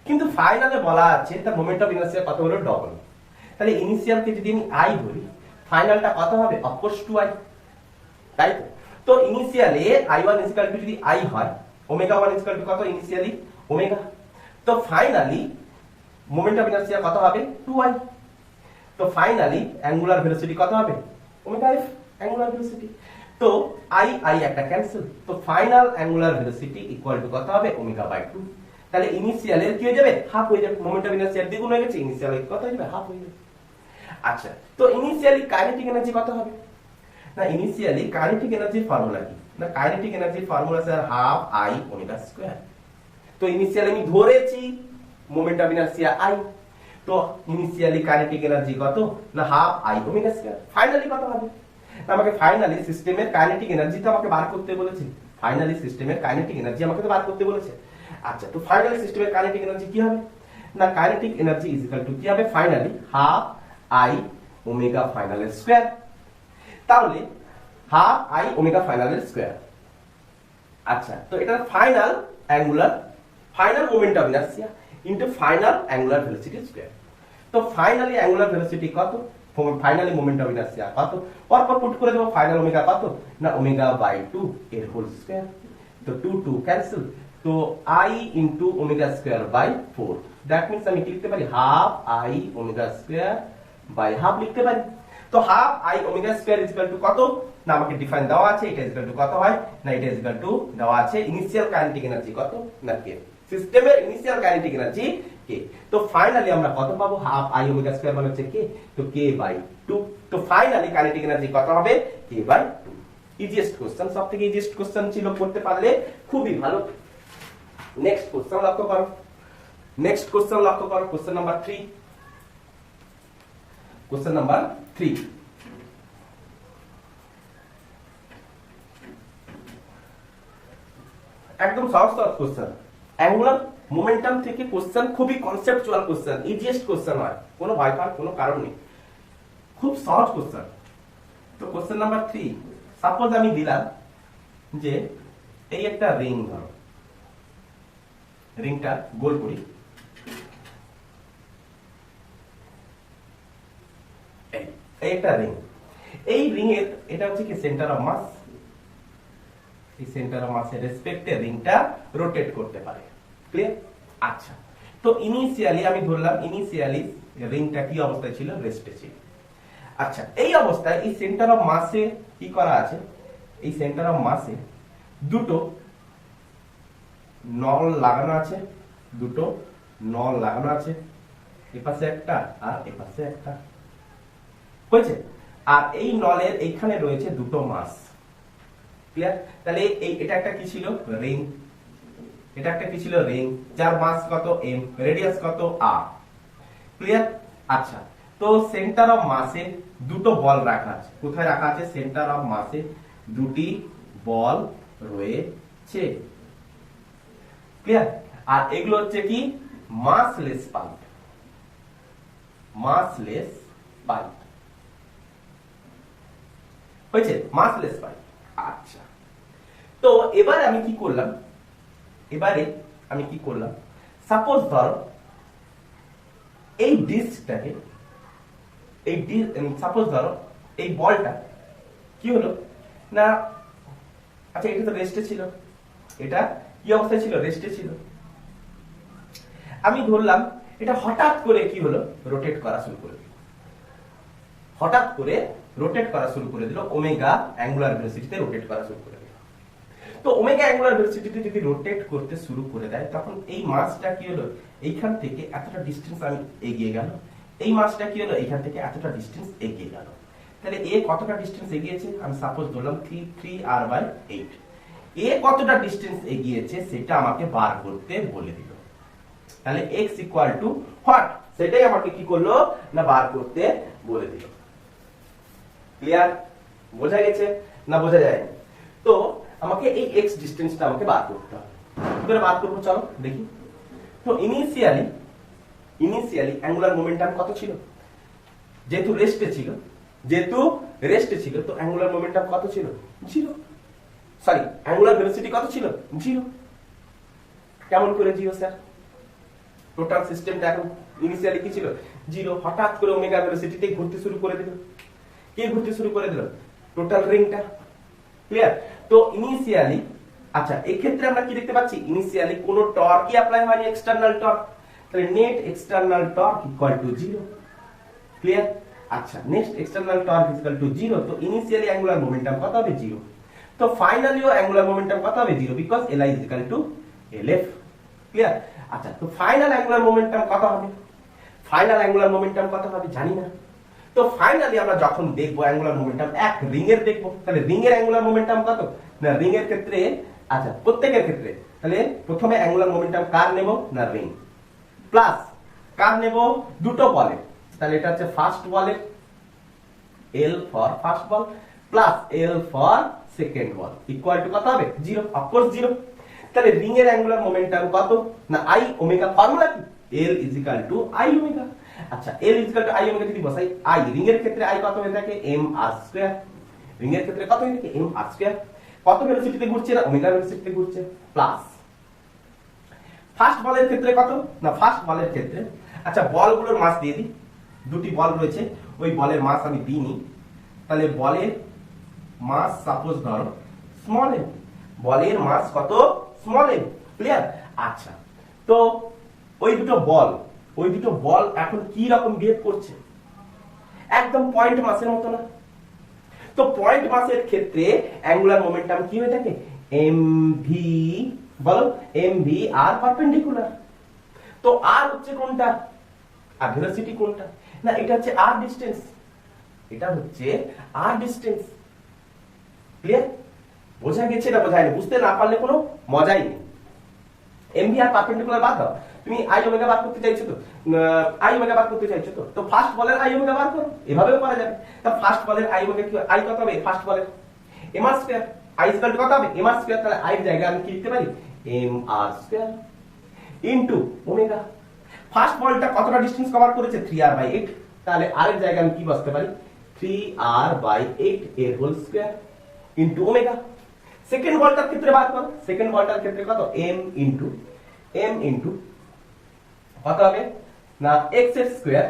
কিন্তু ফাইনালে বলা আছে তার মোমেন্ট অফ ইনার্সিয়া কত হলো, ডবল। তাহলে ইনিশিয়ালকে যদি আমি I ধরি, ফাইনালটা কত হবে, অফকোর্স 2I, তাই তো? তো ইনিশিয়ালে I1 ইকুয়াল টু যদি I হয়, ওমেগা 1 ইকুয়াল টু কত, ইনিশিয়ালি ওমেগা। তো ফাইনালি মোমেন্ট অফ ইনার্সিয়া কত হবে, 2I। তো ফাইনালি অ্যাঙ্গুলার ভেলোসিটি কত হবে, ওমেগা f অ্যাঙ্গুলার ভেলোসিটি। তো I একটা ক্যান্সেল, তো final angular velocity equal to কত হবে, ওমেগা বাই 2। তাহলে ইনিশিয়ালের কি হয়ে যাবে, হাফ হয়ে যাবে, মোমেন্ট অফ ইনার্সিয়া দ্বিগুণ হয়ে গেছে, ইনিশিয়াল কত হয়ে যাবে, হাফ হয়ে যাবে। আচ্ছা, তো ইনিশিয়ালি কাইনেটিক এনার্জি কত হবে না, ইনিশিয়ালি কাইনেটিক এনার্জির ফর্মুলা কি না, কাইনেটিক এনার্জির formula sir half I omega square. তো ইনিশিয়ালি আমি ধরেছি মোমেন্ট অফ ইনার্সিয়া I, তো ইনিশিয়ালি কাইনেটিক এনার্জি কত না, half I omega square. Finally কত হবে, আমাকে ফাইনালি সিস্টেমের কাইনেটিক এনার্জি তো আমাকে বার করতে বলেছে, ফাইনালি সিস্টেমের কাইনেটিক এনার্জি আমাকে তো বার করতে বলেছে। আচ্ছা, তো ফাইনালি সিস্টেমের কাইনেটিক এনার্জি কি হবে না, kinetic energy is equal to কি হবে, ফাইনালি হাফ I ওমেগা ফাইনালের স্কয়ার। তাহলে হাফ I ওমেগা ফাইনালের স্কয়ার। আচ্ছা, তো এটা final angular, final moment of inertia into final angular velocity square. তো ফাইনালি অ্যাঙ্গুলার ভেলোসিটি কত, ফাইনালি মোমেন্ট অফ ইনার্সিয়া কত, পরপর পুট করে দেব, ফাইনাল ওমেগা কত না, ওমেগা বাই 2 এর হোল স্কয়ার। তো 2 2 ক্যান্সেল, তো I into omega square by 4। That means আমি কি লিখতে পারি, half I omega square by half লিখতে পারি। তো half I omega square is equal to কত না, আমাকে ডিফাইন দেওয়া আছে, এটা ইজ ইকুয়াল টু কত হয় না, এটা ইজ ইকুয়াল টু দেওয়া আছে ইনিশিয়াল কাইনেটিক এনার্জি কত না, কে, সিস্টেমের ইনিশিয়াল কাইনেটিক এনার্জি কে। তো ফাইনালি আমরা কত পাবো, হাফ I ওমেগা স্কয়ার মানে হচ্ছে কে, তো k বাই 2। তো ফাইনালি কাইনেটিক এনার্জি কত হবে, k বাই 2। ইজিয়েস্ট কোশ্চেন, সবথেকে ইজিয়েস্ট কোশ্চেন ছিল, করতে পারলে খুবই ভালো। নেক্সট কোশ্চেন লক্ষ্য করো, নেক্সট কোশ্চেন লক্ষ্য করো, কোশ্চেন নাম্বার 3, কোশ্চেন নাম্বার 3। একদম সহজ সহজ কোশ্চেন, অ্যাঙ্গুলার মোমেন্টাম থেকে কোশ্চেন খুবই কনসেপচুয়াল কোশ্চেন, ইজিয়েস্ট কোশ্চেন হয়, কোনো ভয় পাওয়ার কোনো কারণ নেই, খুব সহজ কোশ্চেন। তো কোশ্চেন নাম্বার 3, সাপোজ আমি দিলাম যে এই একটা রিং, ধরো রিংটা গোল করি, একটা রিং, এই রিং এর এটা হচ্ছে কি সেন্টার অফ মাস, এই সেন্টার অফ মাসের রেসপেক্টে রিংটা রোটেট করতে পারে। ক্লিয়ার? আচ্ছা, তো ইনিশিয়ালি আমি ধরলাম ইনিশিয়ালি রিংটা কি অবস্থায় ছিল, রেস্টে ছিল। আচ্ছা, এই অবস্থায় এই সেন্টার অফ মাসে কি করা আছে, এই সেন্টার অফ মাসে দুটো নল লাগানো আছে, দুটো নল লাগানো আছে, এপাশে একটা আর এপাশে একটা, হয়েছে। আর এই নলের এইখানে রয়েছে দুটো মাস। ক্লিয়ার? তাহলে এটা একটা কি ছিল, রিং, এটা একটা কি ছিল, রিং, যার মাস কত m, রেডিয়াস কত r। ক্লিয়ার? আচ্ছা, তো সেন্টার অফ মাসে দুটো বল রাখা আছে। কোথায় রাখা আছে? সেন্টার অফ মাসে দুটি বল রয়েছে। ক্লিয়ার? আর এগুলো হচ্ছে কি মাসলেস পাইপ, মাসলেস পাইপ, হয়েছে, মাসলেস পাইপ। আচ্ছা, তো এবারে আমি কি করলাম, এবারে আমি কি করলাম, সাপোজ ধরো এই ডিস্কটাকে, এই সাপোজ ধরো এই বলটা কি হলো না, আচ্ছা এটা তো রেস্টে ছিল, এটা কি অবস্থায় ছিল, রেস্টে ছিল। আমি ধরলাম এটা হঠাৎ করে কি হলো, রোটেট করা শুরু করে দিল, হঠাৎ করে রোটেট করা শুরু করে দিল, ওমেগা অ্যাঙ্গুলার ভেলোসিটিতে রোটেট করা শুরু করে দিল। তো ওমেগা অ্যাঙ্গুলার ভেলোসিটিতে যদি রোটেট করতে শুরু করে দেয়, তখন এই মাসটা কি হলো, এইখান থেকে এতটা ডিসটেন্স আমি এগিয়ে গেল, এই মাসটা কি হলো, এইখান থেকে এতটা ডিসটেন্স এগিয়ে গেল। তাহলে এ কতটা ডিসটেন্স এগিয়েছে, আমি সাপোজ ধরলাম 3r/8। এ কতটা ডিসটেন্স এগিয়েছে সেটা আমাকে বার করতে বলে দিল। তাহলে x ইকুয়াল টু হোয়াট, সেটাই আমাকে কি করলো না, বার করতে বলে দিল। ক্লিয়ার? বোঝা গেছে না বোঝা যায়নি? তো আমাকে এই x ডিসটেন্সটা আমাকে বার করতে হবে। কি করে বার করব, চলো দেখি। তো ইনিশিয়ালি অ্যাঙ্গুলার মোমেন্টাম কত ছিল, যেহেতু রেস্টে ছিল, তো অ্যাঙ্গুলার মোমেন্টাম কত ছিল, 0। সরি, অ্যাঙ্গুলার ভেলোসিটি কত ছিল, 0। কেমন করে 0 স্যার? টোটাল সিস্টেমটা এখন ইনিশিয়ালি কি ছিল, 0। হঠাৎ করে ওমেগা ভেলোসিটিতে ঘুরতে শুরু করে দিল। কে ঘুরতে শুরু করে দিল? টোটাল রিংটা। ক্লিয়ার? তো ইনিশিয়ালি, আচ্ছা এই ক্ষেত্রে আমরা কি দেখতে পাচ্ছি, ইনিশিয়ালি কোনো টর্কই অ্যাপ্লাই হয়নি, এক্সটার্নাল টর্ক। তাহলে net external torque equal to 0। Clear? আচ্ছা, next external torque equal to 0। তো ইনিশিয়ালি অ্যাঙ্গুলার মোমেন্টাম কত হবে, 0। তো ফাইনালিও অ্যাঙ্গুলার মোমেন্টাম কত হবে, 0, because Li is equal to Lf। Clear? আচ্ছা, তো ফাইনাল অ্যাঙ্গুলার মোমেন্টাম কত হবে, ফাইনাল অ্যাঙ্গুলার মোমেন্টাম কত হবে জানি না। তো ফাইনালি আমরা যখন দেখবো অ্যাঙ্গুলার মোমেন্টাম এক রিং এর দেখবো, তাহলে রিং এর অ্যাঙ্গুলার মোমেন্টাম কত না, রিং এর ক্ষেত্রে, আচ্ছা প্রত্যেকের ক্ষেত্রে, তাহলে প্রথমে অ্যাঙ্গুলার মোমেন্টাম কার নেব না, রিং, প্লাস কার নেব, দুটো বলের, তাহলে এটা হচ্ছে ফার্স্ট বলের, L for first ball plus L for second ball equal to কত হবে, 0, অফকোর্স 0। তাহলে রিং এর অ্যাঙ্গুলার মোমেন্টাম কত না, I ওমেগা, ফর্মুলা কি, L is equal to I omega. আচ্ছা, L is equal to I omega যদি বসাই, I রিং এর ক্ষেত্রে I কত হয়ে থাকে, mr², রিং এর ক্ষেত্রে কত হয়ে থাকে, mr², কত ভেলোসিটিতে ঘুরছে না, ওমেগা ভেলোসিটিতে ঘুরছে, প্লাস ফার্স্ট বলের ক্ষেত্রে কত না, ফার্স্ট বলের ক্ষেত্রে, আচ্ছা বলগুলোর মাস দিয়ে দিই, দুটি বল রয়েছে, ওই বলের মাস আমি দিইনি, তাহলে বলের মাস সাপোজ ধরো স্মল m, বলের মাস কত, স্মল m। ক্লিয়ার? আচ্ছা, তো ওই দুটো বল এখন কি রকম বিহেভ করছে, একদম পয়েন্ট মাসের মতো না। তো পয়েন্ট মাসের ক্ষেত্রে অ্যাঙ্গুলার মোমেন্টাম কি হয়ে থাকে, mv, বলো mv আর পারপেন্ডিকুলার। তো আর হচ্ছে কোনটা, আর ভেলোসিটি কোনটা না, এটা হচ্ছে আর ডিসটেন্স, এটা হচ্ছে আর ডিসটেন্স। ক্লিয়ার? বোঝা গেছে না বোঝা যায়নি? বুঝতে না পারলে কোনো মজাই নেই। mv আর পারপেন্ডিকুলার বাদ দাও, তুমি i ওমেগা বার করতে চাইছো তো, i ওমেগা বার করতে চাইছো তো ফার্স্ট বলের i ওমেগা বার করো, এভাবেও করা যাবে। তা ফার্স্ট বলের i ওমেগা কি, i কত হবে, ফার্স্ট বলের mr², i ইকুয়াল টু কত হবে, mr², তাহলে i এর জায়গায় আমি কি লিখতে পারি, mr² ইনটু ওমেগা। ফার্স্ট বলটা কতটা ডিসটেন্স কভার করেছে, 3r/8, তাহলে r এর জায়গায় আমি কি বসাতে পারি, 3r/8 এর whole square into omega. Second বলটার ক্ষেত্রে বার করো, সেকেন্ড বলটার ক্ষেত্রে কত, m ইনটু কত হবে না, x এর স্কয়ার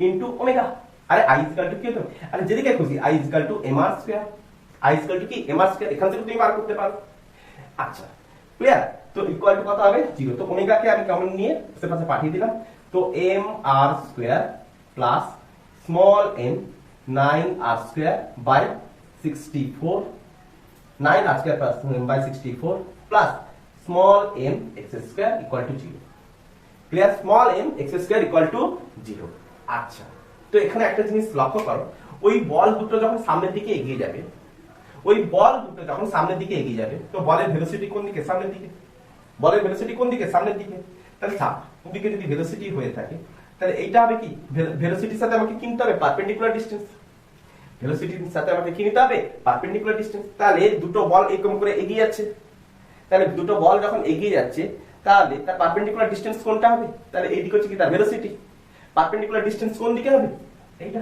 ইনটু ওমেগা। আরে i ইকুয়াল টু কি হতো, আরে যেদিকে খুশি i equal to mr square, i equal to কি mr স্কয়ার, এখান থেকে তুমি বার করতে পারো। আচ্ছা ক্লিয়ার, তো ইকুয়াল টু কত হবে 0, তো ওমেগাকে আমি কমন নিয়ে আশেপাশে পাঠিয়ে দিলাম, তো mr square plus small m 9r square by 64, 9r square plus by 64 plus small m x square equal to 0। Clear, small m x square equal to 0। আচ্ছা, তো এখানে একটা জিনিস লক্ষ্য করো, ওই বল দুটো যখন সামনের দিকে এগিয়ে যাবে, ওই বল দুটো যখন সামনের দিকে এগিয়ে যাবে, তো বলের ভেলোসিটি কোন দিকে, সামনের দিকে। বলের ভেলোসিটি কোন দিকে, সামনের দিকে। তাহলে সামনের দিকে যদি ভেলোসিটি হয়ে থাকে, তাহলে এইটা হবে কি, ভেলোসিটির সাথে আমাকে কিনতে হবে পারপেন্ডিকুলার ডিসটেন্স। ভেলোসিটির সাথে আমাকে কি নিতে হবে, পারপেন্ডিকুলার ডিসটেন্স। তাহলে দুটো বল এরকম করে এগিয়ে যাচ্ছে, তাহলে দুটো বল যখন এগিয়ে যাচ্ছে, তাহলে তার পারপেন্ডিকুলার ডিসটেন্স কোনটা হবে, তাহলে এই দিকে হচ্ছে কি তার ভেলোসিটি, পারপেন্ডিকুলার ডিসটেন্স কোন দিকে হবে, এইটা।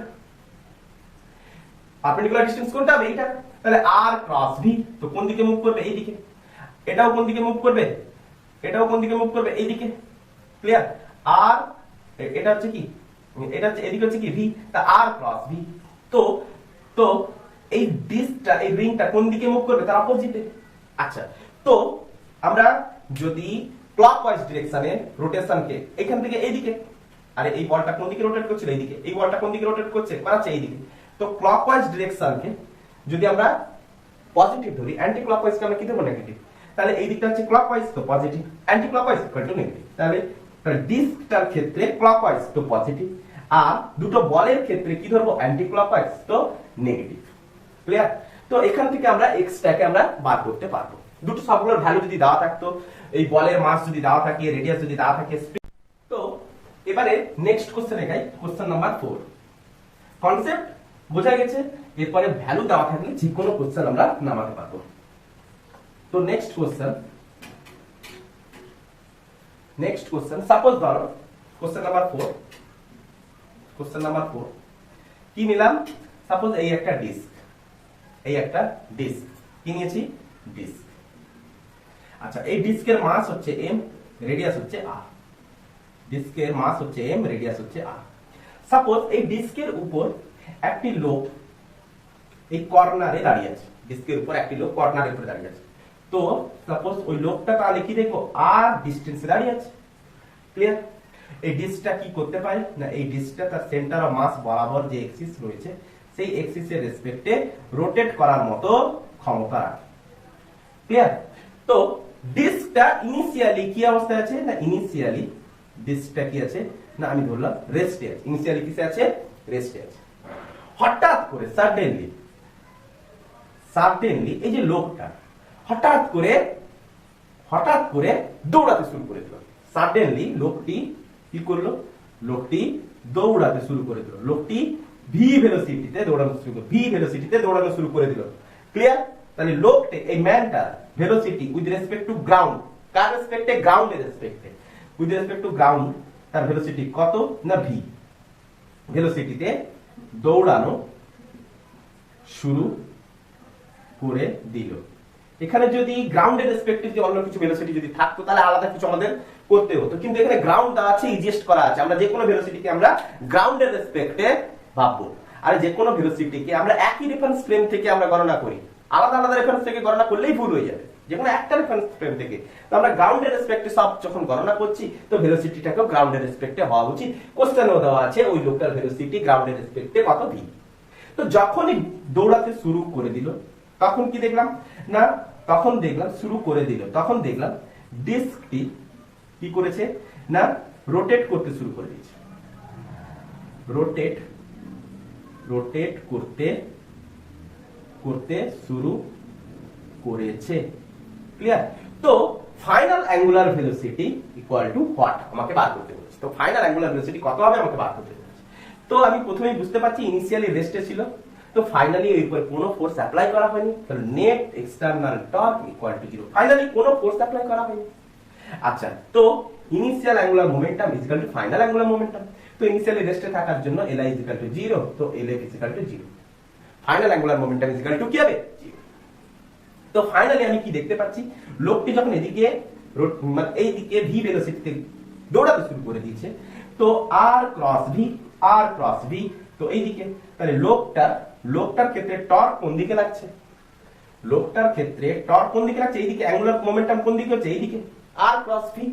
পারপেন্ডিকুলার ডিসটেন্স কোনটা হবে, এইটা। তাহলে r ক্রস v, তো কোন দিকে মুভ করবে, এই দিকে। এটাও কোন দিকে মুভ করবে, এটাও কোন দিকে মুভ করবে, এই দিকে। ক্লিয়ার, r এটা হচ্ছে কি, এটা হচ্ছে এদিকে হচ্ছে কি v, তা r ক্রস v। তো তো এই ডিস্কটা, এই রিংটা কোন দিকে মুভ করবে, তার অপোজিটে। আচ্ছা, তো আমরা যদি ক্লকওয়াইজ ডিরেকশনে রোটেশনকে এখান থেকে এইদিকে, আরে এই বলটা কোন দিকে রোটেট করছিল, এইদিকে। এই বলটা কোন দিকে রোটেট করছে, বানাচ্ছে এইদিকে। তো ক্লকওয়াইজ ডিরেকশনকে যদি আমরা পজিটিভ ধরি, অ্যান্টি ক্লকওয়াইজকে আমরা কি ধরব, নেগেটিভ। তাহলে এই দিকটা হচ্ছে ক্লকওয়াইজ, তো positive. Anti clockwise equal to negative. তাহলে ডিস্কটার ক্ষেত্রে ক্লকওয়াইজ, তো পজিটিভ। আর দুটো বলের ক্ষেত্রে কি ধরবো, অ্যান্টি ক্লকওয়াইজ, তো নেগেটিভ। ক্লিয়ার, তো এখান থেকে আমরা এক্সটাকে আমরা বার করতে পারবো। দুটো সবগুলোর ভ্যালু যদি দেওয়া থাকতো, এই বলের মাস যদি দেওয়া থাকে, রেডিয়াস যদি দেওয়া থাকে। তো এবারে নেক্সট কোশ্চেনে যাই, কোশ্চেন নাম্বার 4। কনসেপ্ট বোঝা গেছে, এরপরে ভ্যালু দেওয়া থাকলে যে কোনো কোশ্চেন আমরা নামাতে পারবো। তো নেক্সট কোশ্চেন সাপোজ ধরো কোশ্চেন নাম্বার 4, কোশ্চেন নাম্বার 4 কি নিলাম, সাপোজ এই একটা ডিস্ক, এই একটা ডিস্ক কি নিয়েছি, ডিস্ক। আচ্ছা, এই ডিস্কের মাস হচ্ছে m, রেডিয়াস হচ্ছে r। ডিস্কের মাস হচ্ছে m, রেডিয়াস হচ্ছে r। সাপোজ এই ডিস্কের উপর একটি লোক এই কর্নারে দাঁড়িয়ে আছে, ডিস্কের উপর একটি লোক কর্নারের উপরে দাঁড়িয়ে আছে। তো সাপোজ ওই লোকটা তাহলে কি দেখবো, r ডিসটেন্সে দাঁড়িয়ে আছে। ক্লিয়ার, এই ডিস্কটা কি করতে পারে না, এই ডিস্কটা তার সেন্টার অফ মাস বরাবর যে এক্সিস রয়েছে, সেই এক্সিসের রেসপেক্টে রোটেট করার মতো ক্ষমতা রাখে। ক্লিয়ার, তো ডিস্কটা ইনিশিয়ালি কি অবস্থায় আছে না, ইনিশিয়ালি ডিস্কটা কি আছে না, আমি ধরলাম রেস্টে আছে। ইনিশিয়ালি কিসে আছে, রেস্টে আছে। হঠাৎ করে সাডেনলি এই যে লোকটা হঠাৎ করে দৌড়াতে শুরু করে দিল। সাডেনলি লোকটি কি করলো, লোকটি দৌড়াতে শুরু করে দিল। লোকটি ভি ভেলোসিটিতে দৌড়ানো শুরু করে দিল। ক্লিয়ার, তাহলে লোকটি, এই ম্যানটা velocity with respect to ground, কার রেসপেক্টে, গ্রাউন্ডের রেসপেক্টে, উইথ রেসপেক্ট টু গ্রাউন্ড, তার ভেলোসিটি কত না ভি। ভেলোসিটিতে দৌড়ানো শুরু করে দিল। এখানে যদি গ্রাউন্ডের রেসপেক্টে যদি অন্য কিছু ভেলোসিটি যদি থাকতো, তাহলে আলাদা কিছু আমাদের করতে হতো, কিন্তু এখানে গ্রাউন্ড দেওয়া আছে, ইজিয়েস্ট করা আছে। আমরা যে কোনো ভেলোসিটিকে আমরা গ্রাউন্ডের রেসপেক্টে ভাববো, আর যে কোনো ভেলোসিটিকে আমরা একই রেফারেন্স ফ্রেম থেকে আমরা গণনা করি। আলাদা আলাদা রেফারেন্স থেকে গণনা করলেই ভুল হয়ে যাবে, যে কোনো একটা রেফারেন্স ফ্রেম থেকে। তো আমরা গ্রাউন্ডের রেসপেক্টে সব যখন গণনা করছি, তো ভেলোসিটিটাকেও গ্রাউন্ডের রেসপেক্টে হওয়া উচিত। কোশ্চেনও দেওয়া আছে ওই লোকটার ভেলোসিটি গ্রাউন্ডের রেসপেক্টে কত ভি। তো যখনই দৌড়াতে শুরু করে দিল, তখন কি দেখলাম না, তখন দেখলাম ডিস্কটি কি করেছে না, রোটেট করতে শুরু করে দিয়েছে। রোটেট করতে শুরু করেছে। ক্লিয়ার, তো final angular velocity equal to what আমাকে বার করতে বলেছে। তো ফাইনাল অ্যাঙ্গুলার ভেলোসিটি কত হবে আমাকে বার করতে বলেছে। তো আমি প্রথমেই বুঝতে পারছি ইনিশিয়ালি রেস্টে ছিল, তো ফাইনালি এর উপর কোনো ফোর্স অ্যাপ্লাই করা হয়নি, তাহলে net external torque equal to 0। Finally কোনো ফোর্স অ্যাপ্লাই করা হয়নি। আচ্ছা, তো initial angular momentum is equal to final angular momentum. তো ইনিশিয়ালি রেস্টে থাকার জন্য Li ইজ ইকুয়াল টু 0, তো Lf is equal to 0। Final angular momentum is equal to কি হবে, 0। তো ফাইনালি আমি কি দেখতে পাচ্ছি, লোকটি যখন এদিকে মানে এইদিকে ভি ভেলোসিটিতে দৌড়াতে শুরু করে দিয়েছে, তো r ক্রস ভি তো এইদিকে, তাহলে লোকটার ক্ষেত্রে টর্ক কোন দিকে লাগছে? লোকটার ক্ষেত্রে টর্ক কোন দিকে লাগছে? এইদিকে। অ্যাঙ্গুলার মোমেন্টাম কোন দিকে হচ্ছে? এইদিকে, আর ক্রস ভি।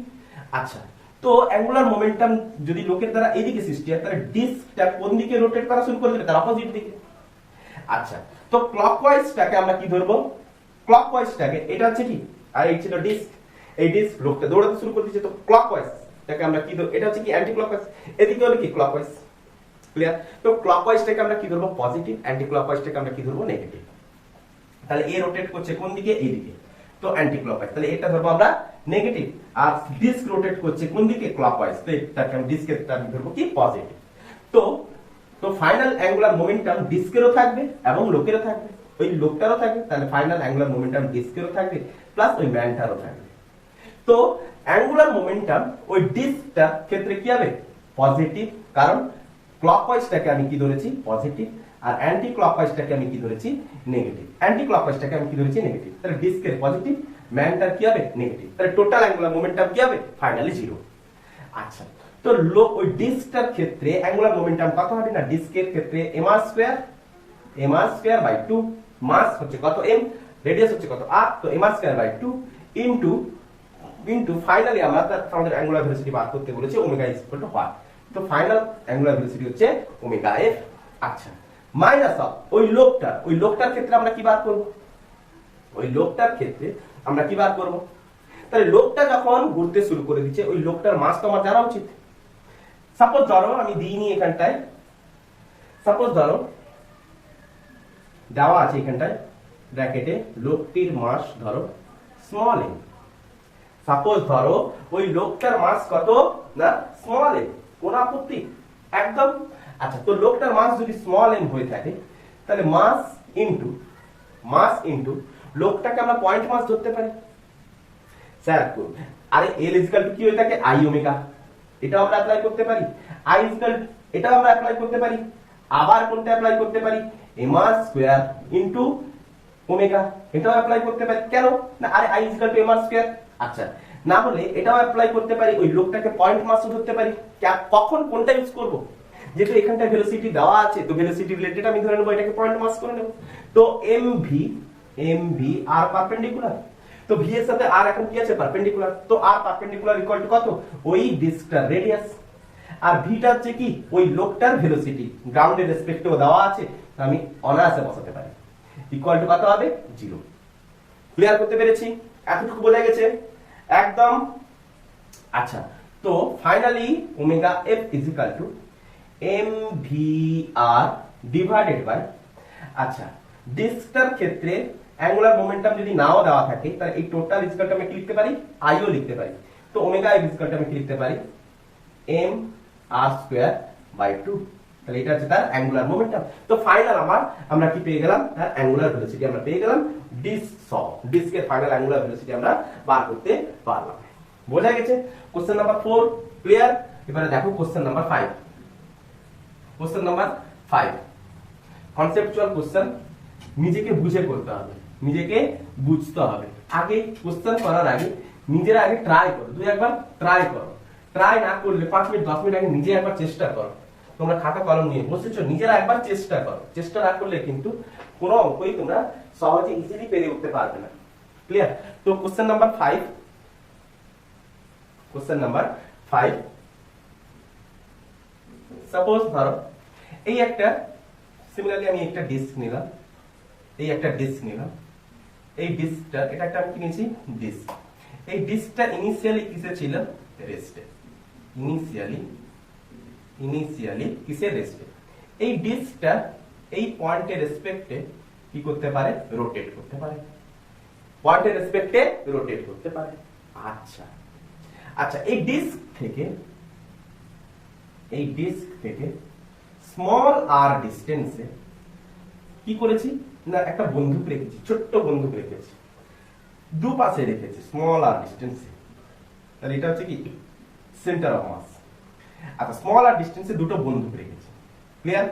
আচ্ছা, তো অ্যাঙ্গুলার মোমেন্টাম যদি লোকের দ্বারা এইদিকে সৃষ্টি হয়, তাহলে ডিস্কটা কোন দিকে রোটেট করা শুরু করে দেবে? তার অপোজিট দিকে। আচ্ছা, তো ক্লকওয়াইজটাকে আমরা কি ধরবো? ক্লকওয়াইজটাকে এটা হচ্ছে কি, আর এই ছিল ডিস্ক। এই ডিস্ক লোকটা দৌড়াতে শুরু করে দিচ্ছে, তো ক্লকওয়াইজটাকে আমরা কি ধরবো? এটা হচ্ছে কি অ্যান্টি ক্লকওয়াইজ, এদিকে হলো কি ক্লকওয়াইজ। ক্লিয়ার? তো ক্লকওয়াইজটাকে আমরা কি ধরবো? পজিটিভ, অ্যান্টি ক্লকওয়াইজটাকে আমরা কি ধরবো? নেগেটিভ। তাহলে এ রোটেট করছে কোন দিকে? এইদিকে, তো অ্যান্টি ক্লকওয়াইজ। তাহলে এটা ধরবো আমরা নেগেটিভ। আর ডিস্ক রোটেট করছে কোন দিকে? ক্লকওয়াইজ। তো এটাকে আমি ডিস্কের আমি ধরবো কি? পজিটিভ। তো তো ফাইনাল অ্যাঙ্গুলার মোমেন্টাম ডিস্কেরও থাকবে এবং লোকেরও থাকবে, ওই লোকটারও থাকবে। তাহলে ফাইনাল অ্যাঙ্গুলার মোমেন্টাম ডিস্কেরও থাকবে প্লাস ওই ম্যানটারও থাকবে। তো অ্যাঙ্গুলার মোমেন্টাম ওই ডিস্কটার ক্ষেত্রে কি হবে? পজিটিভ, কারণ ক্লকওয়াইজটাকে আমি কি ধরেছি? পজিটিভ। আর অ্যান্টি ক্লকওয়াইজটাকে আমি কি ধরেছি? নেগেটিভ। অ্যান্টি ক্লকওয়াইজটাকে আমি কি ধরেছি? নেগেটিভ। তাহলে ডিস্কের পজিটিভ, ম্যানটার কি হবে? নেগেটিভ। তাহলে টোটাল অ্যাঙ্গুলার মোমেন্টাম কি হবে? ফাইনালি 0। আচ্ছা, তো ওই ডিস্কটার ক্ষেত্রে অ্যাঙ্গুলার মোমেন্টাম কত হবে? না, ডিস্কের ক্ষেত্রে mr²/2, মাস হচ্ছে কত? m, রেডিয়াস হচ্ছে কত? r, তো mr²/2 ইনটু ফাইনালি আমাদের অ্যাঙ্গুলার ভেলোসিটি বার করতে বলেছে omega is equal two what? তো ফাইনাল অ্যাঙ্গুলার ভেলোসিটি হচ্ছে ওমেগা f। আচ্ছা, মাইনাস অফ ওই লোকটার ক্ষেত্রে আমরা কি বার করব? ওই লোকটার ক্ষেত্রে আমরা কি বার করব? তাহলে লোকটা যখন ঘুরতে শুরু করে দিচ্ছে, ওই লোকটার মাস তো আমার জানা উচিত। সাপোজ ধরো আমি দিইনি এখানটায়, সাপোজ ধরো দেওয়া আছে এখানটায় ব্র্যাকেটে লোকটির মাস ধরো স্মল m। সাপোজ ধরো ওই লোকটার মাস কত? না, স্মল m। কোন আপত্তি? একদম। আচ্ছা, তো লোকটার মাস যদি স্মল m হয়ে থাকে, তাহলে মাস ইনটু লোকটাকে আমরা পয়েন্ট মাস ধরতে পারি। স্যার আরে L ইকুয়াল টু কি হয়ে থাকে? I omega. এটাও আমরা অ্যাপ্লাই করতে পারি। I ইকুয়াল এটাও আমরা অ্যাপ্লাই করতে পারি। আবার কোনটা অ্যাপ্লাই করতে পারি? mr² into omega. এটাও অ্যাপ্লাই করতে পারি। কেন না? আরে I ইকুয়াল টু mr²। আচ্ছা, না হলে এটাও অ্যাপ্লাই করতে পারি, ওই লোকটাকে পয়েন্ট মাসও ধরতে পারি। কখন কোনটা ইউজ করব? যেহেতু এখানটা ভেলোসিটি দেওয়া আছে, তো ভেলোসিটি রিলেটেড আমি ধরে নেব এটাকে পয়েন্ট মাস করে নেব। তো mv আর পারপেন্ডিকুলার, তো v এর সাথে r এখন কি আছে? পারপেন্ডিকুলার। তো r পারপেন্ডিকুলার ইকুয়াল টু কত? ওই ডিস্কটার রেডিয়াস। আর ভিটা হচ্ছে কি? ওই লোকটার ভেলোসিটি, গ্রাউন্ডের রেসপেক্টেও দেওয়া আছে, আমি অনায়াসে বসাতে পারি। ইকুয়াল টু কত হবে? 0। ক্লিয়ার করতে পেরেছি? এতটুকু বোঝা গেছে একদম? আচ্ছা, তো finally omega f is equal to mvr divided by, আচ্ছা ডিস্কটার ক্ষেত্রে অ্যাঙ্গুলার মোমেন্টাম যদি নাও দেওয়া থাকে, তাহলে এই টোটাল ইকুয়ালটা আমি কি লিখতে পারি? i ও লিখতে পারি। তো ওমেগা f ইকুয়ালটা আমি কি লিখতে পারি? mr²/2। তাহলে এটা হচ্ছে তার অ্যাঙ্গুলার মোমেন্টাম। তো ফাইনাল আমরা কি পেয়ে গেলাম? তার অ্যাঙ্গুলার ভেলোসিটি আমরা পেয়ে গেলাম। ডিস্কের ফাইনাল অ্যাঙ্গুলার ভেলোসিটি আমরা বার করতে পারলাম। বোঝা গেছে? Question number 4 clear? এবারে দেখো question number 5। Question number 5 conceptual question, নিজেকে বুঝে করতে হবে, নিজেকে বুঝতে হবে। আগে কোশ্চেন করার আগে নিজেরা আগে ট্রাই করো, দুই একবার ট্রাই করো। ট্রাই না করলে 5 মিনিট 10 মিনিট আগে নিজে একবার চেষ্টা করো। তোমরা খাতা কলম নিয়ে বসেছো, নিজেরা একবার চেষ্টা করো। চেষ্টা না করলে কিন্তু কোনো অঙ্কই তোমরা সহজে ইজিলি পেরে উঠতে পারবে না। ক্লিয়ার? তো question number 5, question number 5, suppose ধরো এই একটা, সিমিলারলি আমি একটা ডিস্ক নিলাম, এই একটা ডিস্ক নিলাম। এই ডিস্কটা, এটা একটা আমি কি নিয়েছি? ডিস্ক। এই ডিস্কটা ইনিশিয়ালি কিসে ছিল? রেস্টে। ইনিশিয়ালি কিসে? রেস্টে। এই ডিস্কটা এই পয়েন্টের রেসপেক্টে কি করতে পারে? রোটেট করতে পারে। পয়েন্টের রেসপেক্টে রোটেট করতে পারে। আচ্ছা আচ্ছা, এই ডিস্ক থেকে স্মল আর ডিস্টেন্সে কি করেছি? না একটা বন্দুক রেখেছি, ছোট্ট বন্দুক রেখেছি, দুপাশে রেখেছি স্মল আর ডিস্টেন্সে। তাহলে এটা হচ্ছে কি? Centre of mass. আচ্ছা, স্মল আর ডিস্টেন্সে দুটো বন্দুক রেখেছি। ক্লিয়ার?